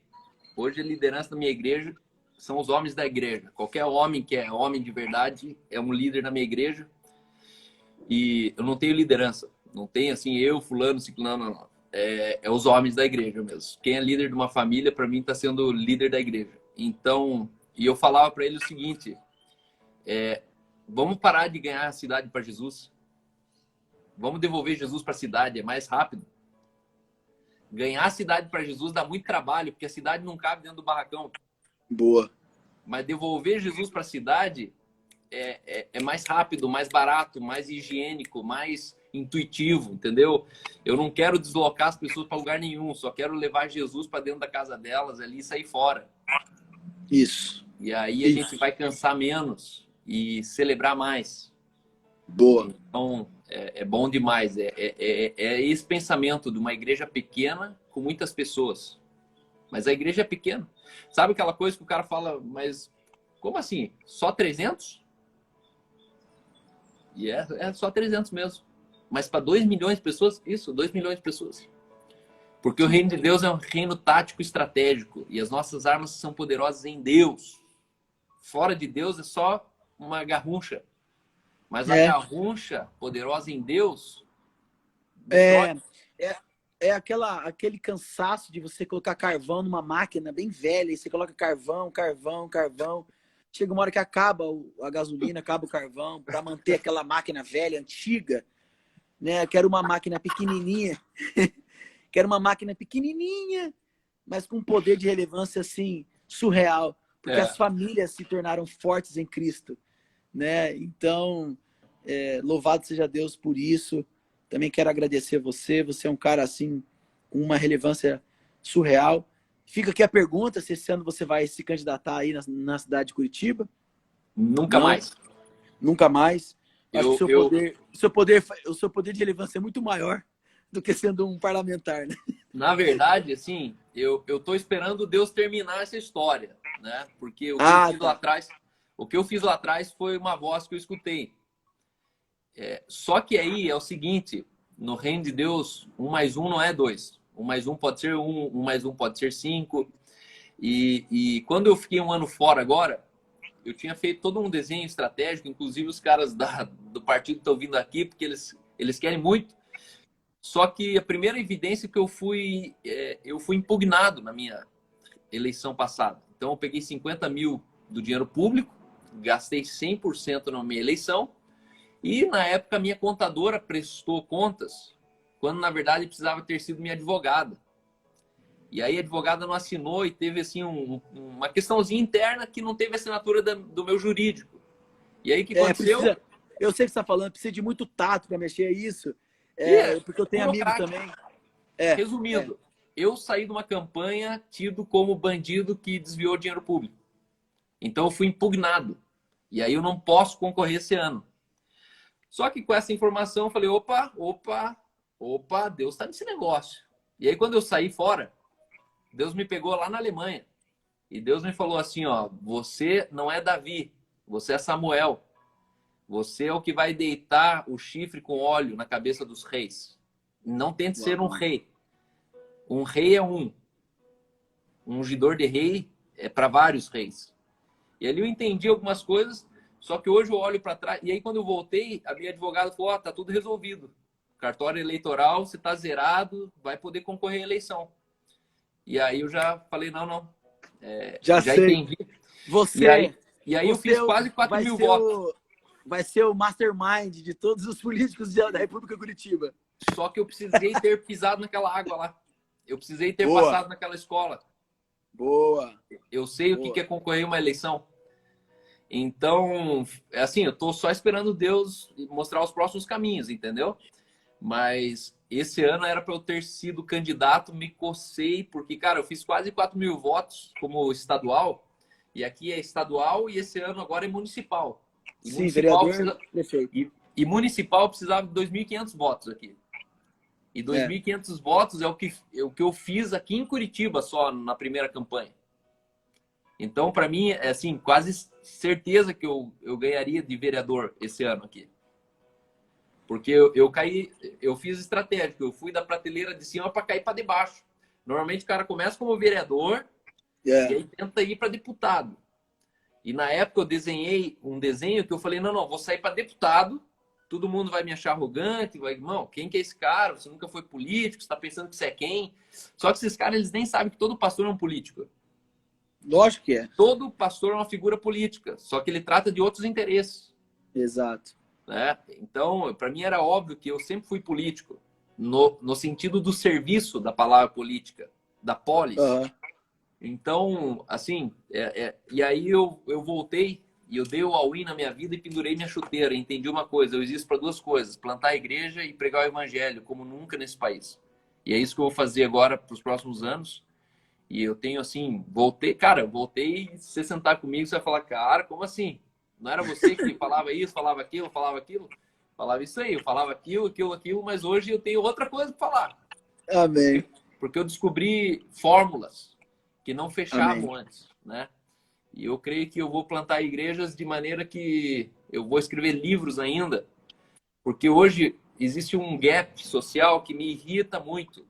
Hoje a liderança da minha igreja são os homens da igreja. Qualquer homem que é homem de verdade é um líder na minha igreja. E eu não tenho liderança. Não tem assim, eu, fulano, ciclano, não. É os homens da igreja mesmo. Quem é líder de uma família, para mim, está sendo líder da igreja. Então, e eu falava para ele o seguinte: vamos parar de ganhar a cidade para Jesus. Vamos devolver Jesus para a cidade, é mais rápido. Ganhar a cidade para Jesus dá muito trabalho, porque a cidade não cabe dentro do barracão. Boa. Mas devolver Jesus para a cidade é mais rápido, mais barato, mais higiênico, mais intuitivo, entendeu? Eu não quero deslocar as pessoas para lugar nenhum, só quero levar Jesus para dentro da casa delas ali e sair fora. Isso. E aí a gente vai cansar menos e celebrar mais. Boa. Então, é bom demais. É esse pensamento de uma igreja pequena com muitas pessoas. Mas a igreja é pequena. Sabe aquela coisa que o cara fala, mas como assim? Só 300? E é só 300 mesmo. Mas para 2 milhões de pessoas, isso, 2 milhões de pessoas. Porque o reino de Deus é um reino tático estratégico. E as nossas armas são poderosas em Deus. Fora de Deus é só uma garruncha. Mas a garruncha poderosa em Deus... aquele cansaço de você colocar carvão numa máquina bem velha, e você coloca carvão. Chega uma hora que acaba a gasolina, acaba o carvão, para manter aquela máquina velha, antiga, né? Quero uma máquina pequenininha, mas com um poder de relevância assim surreal, porque as famílias se tornaram fortes em Cristo, né? Então, louvado seja Deus por isso. Também quero agradecer você. Você é um cara assim com uma relevância surreal. Fica aqui a pergunta: se esse ano você vai se candidatar aí na cidade de Curitiba? Nunca mais. Nunca mais. Acho que o seu poder de relevância é muito maior do que sendo um parlamentar, né? Na verdade, assim, eu tô esperando Deus terminar essa história, né? Porque o que eu fiz lá atrás foi uma voz que eu escutei. Só que aí é o seguinte: no reino de Deus, 1 mais 1 não é 2. 1 mais 1 pode ser 1, 1 mais 1 pode ser 5. E quando eu fiquei um ano fora agora, eu tinha feito todo um desenho estratégico, inclusive os caras do partido estão vindo aqui, porque eles querem muito. Só que a primeira evidência que eu fui impugnado na minha eleição passada. Então eu peguei 50 mil do dinheiro público, gastei 100% na minha eleição, e na época a minha contadora prestou contas, quando na verdade precisava ter sido minha advogada. E aí a advogada não assinou e teve assim uma questãozinha interna que não teve assinatura do meu jurídico. E aí o que aconteceu? Eu sei o que você está falando, precisa de muito tato para mexer isso. Porque eu tenho amigo também. Resumindo, eu saí de uma campanha tido como bandido que desviou dinheiro público. Então eu fui impugnado. E aí eu não posso concorrer esse ano. Só que com essa informação eu falei, opa, Deus está nesse negócio. E aí quando eu saí fora, Deus me pegou lá na Alemanha. E Deus me falou assim, ó, você não é Davi, você é Samuel. Você é o que vai deitar o chifre com óleo na cabeça dos reis. Não tente ser um rei. Um rei é um. Um ungidor de rei é para vários reis. E ali eu entendi algumas coisas, só que hoje eu olho para trás. E aí quando eu voltei, a minha advogada falou, tá tudo resolvido. Cartório eleitoral, você tá zerado, vai poder concorrer à eleição. E aí eu já falei, não. Já entendi. E aí eu fiz quase 4 mil votos. vai ser o mastermind de todos os políticos da República Curitiba. Só que eu precisei ter pisado naquela água lá. Eu precisei ter Boa. passado naquela escola. Boa. Eu sei Boa. o que é concorrer a uma eleição. Então, assim, eu tô só esperando Deus mostrar os próximos caminhos, entendeu? Mas esse ano era para eu ter sido candidato, me cocei, porque, cara, eu fiz quase 4.000 votos como estadual, e aqui é estadual e esse ano agora é municipal. E Sim, municipal vereador, prefeito. E municipal precisava de 2.500 votos aqui. E 2.500 votos é o que eu fiz aqui em Curitiba só na primeira campanha. Então, para mim, é assim, quase certeza que eu ganharia de vereador esse ano aqui. Porque eu fiz estratégico, eu fui da prateleira de cima para cair para de baixo. Normalmente o cara começa como vereador e aí tenta ir para deputado. E na época eu desenhei um desenho que eu falei, não, vou sair para deputado, todo mundo vai me achar arrogante, vai, irmão, quem que é esse cara? Você nunca foi político, você está pensando que você é quem? Só que esses caras, eles nem sabem que todo pastor é um político. Lógico que é. Todo pastor é uma figura política, só que ele trata de outros interesses. Exato. Né? Então, para mim era óbvio que eu sempre fui político, no sentido do serviço da palavra política, da polis. Uhum. Então, assim, e aí eu voltei e eu dei o all-in na minha vida e pendurei minha chuteira. Entendi uma coisa, eu existo para duas coisas, plantar a igreja e pregar o evangelho, como nunca nesse país. E é isso que eu vou fazer agora para os próximos anos. E eu tenho, assim, voltei, e você sentar comigo, você vai falar, cara, como assim? Não era você que falava isso, falava aquilo? Falava isso aí, eu falava aquilo, mas hoje eu tenho outra coisa para falar. Amém. Porque eu descobri fórmulas que não fechavam Amém. antes, né? E eu creio que eu vou plantar igrejas de maneira que eu vou escrever livros ainda, porque hoje existe um gap social que me irrita muito.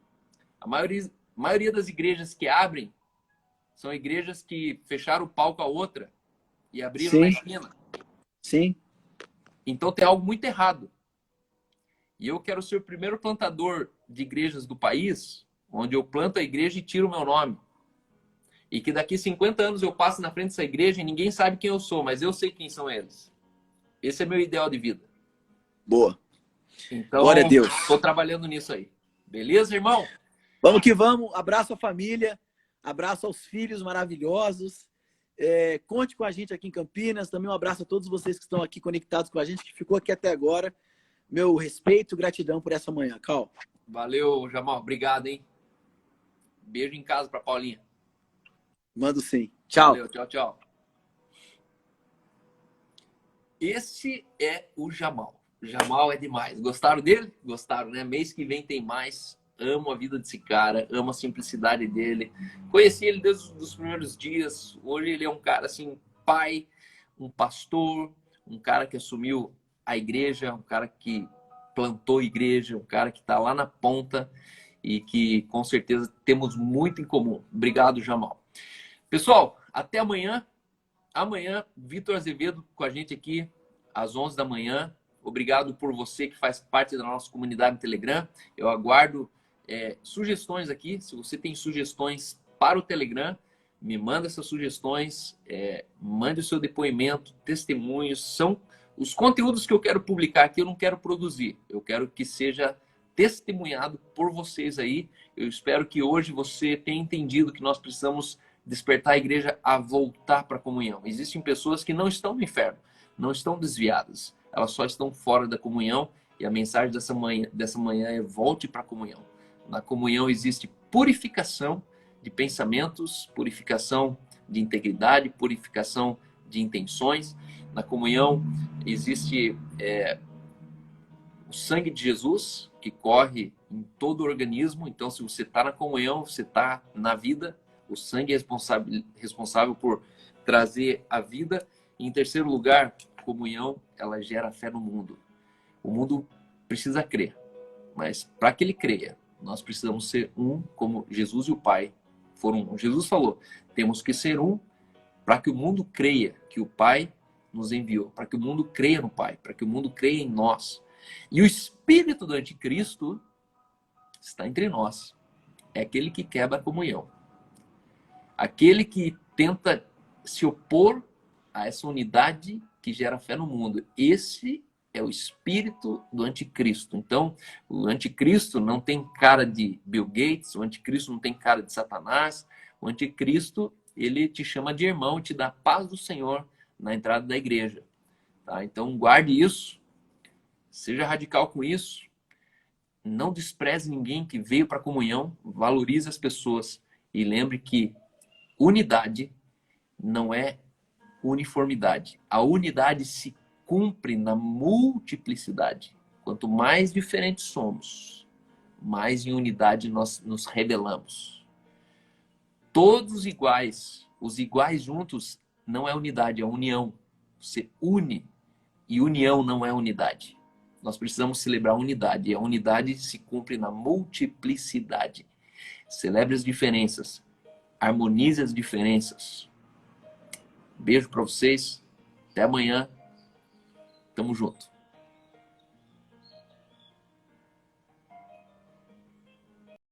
A maioria das igrejas que abrem são igrejas que fecharam o pau com a outra e abriram na esquina. Sim. Então tem algo muito errado. E eu quero ser o primeiro plantador de igrejas do país, onde eu planto a igreja e tiro o meu nome. E que daqui 50 anos eu passo na frente dessa igreja e ninguém sabe quem eu sou, mas eu sei quem são eles. Esse é meu ideal de vida. Boa. Então, glória a Deus. Estou trabalhando nisso aí. Beleza, irmão? Vamos que vamos. Abraço à família. Abraço aos filhos maravilhosos. Conte com a gente aqui em Campinas. Também um abraço a todos vocês que estão aqui conectados com a gente, que ficou aqui até agora. Meu respeito e gratidão por essa manhã. Cal. Valeu, Jamal. Obrigado, hein? Beijo em casa para Paulinha. Mando sim. Tchau. Valeu, tchau. Esse é o Jamal. Jamal é demais. Gostaram dele? Gostaram, né? Mês que vem tem mais. Amo a vida desse cara, amo a simplicidade dele. Conheci ele desde os primeiros dias. Hoje ele é um cara assim, pai, um pastor, um cara que assumiu a igreja, um cara que plantou igreja, um cara que está lá na ponta e que com certeza temos muito em comum. Obrigado, Jamal. Pessoal, até amanhã. Amanhã, Vitor Azevedo com a gente aqui às 11 da manhã. Obrigado por você que faz parte da nossa comunidade no Telegram. Eu aguardo sugestões aqui. Se você tem sugestões para o Telegram, me manda essas sugestões. Mande o seu depoimento, testemunhos. São os conteúdos que eu quero publicar aqui, eu não quero produzir. Eu quero que seja testemunhado por vocês aí. Eu espero que hoje você tenha entendido que nós precisamos despertar a igreja a voltar para a comunhão. Existem pessoas que não estão no inferno, não estão desviadas. Elas só estão fora da comunhão e a mensagem dessa manhã é volte para a comunhão. Na comunhão existe purificação de pensamentos, purificação de integridade, purificação de intenções. Na comunhão existe o sangue de Jesus que corre em todo o organismo. Então, se você está na comunhão, você está na vida. O sangue é responsável por trazer a vida. E, em terceiro lugar, a comunhão, ela gera fé no mundo. O mundo precisa crer, mas para que ele creia, nós precisamos ser um como Jesus e o Pai foram um. Jesus falou, temos que ser um para que o mundo creia que o Pai nos enviou, para que o mundo creia no Pai, para que o mundo creia em nós. E o espírito do anticristo está entre nós. É aquele que quebra a comunhão. Aquele que tenta se opor a essa unidade que gera fé no mundo. Esse é o espírito do anticristo. Então, o anticristo não tem cara de Bill Gates, o anticristo não tem cara de Satanás. O anticristo, ele te chama de irmão, te dá a paz do Senhor na entrada da igreja. Tá? Então, guarde isso, seja radical com isso, não despreze ninguém que veio para a comunhão, valorize as pessoas e lembre que unidade não é uniformidade. A unidade se cumpre na multiplicidade. Quanto mais diferentes somos, mais em unidade nós nos rebelamos. Todos iguais, os iguais juntos, não é unidade, é união. Você une, e união não é unidade. Nós precisamos celebrar unidade, e a unidade se cumpre na multiplicidade. Celebre as diferenças, harmonize as diferenças. Beijo para vocês, até amanhã, tamo junto.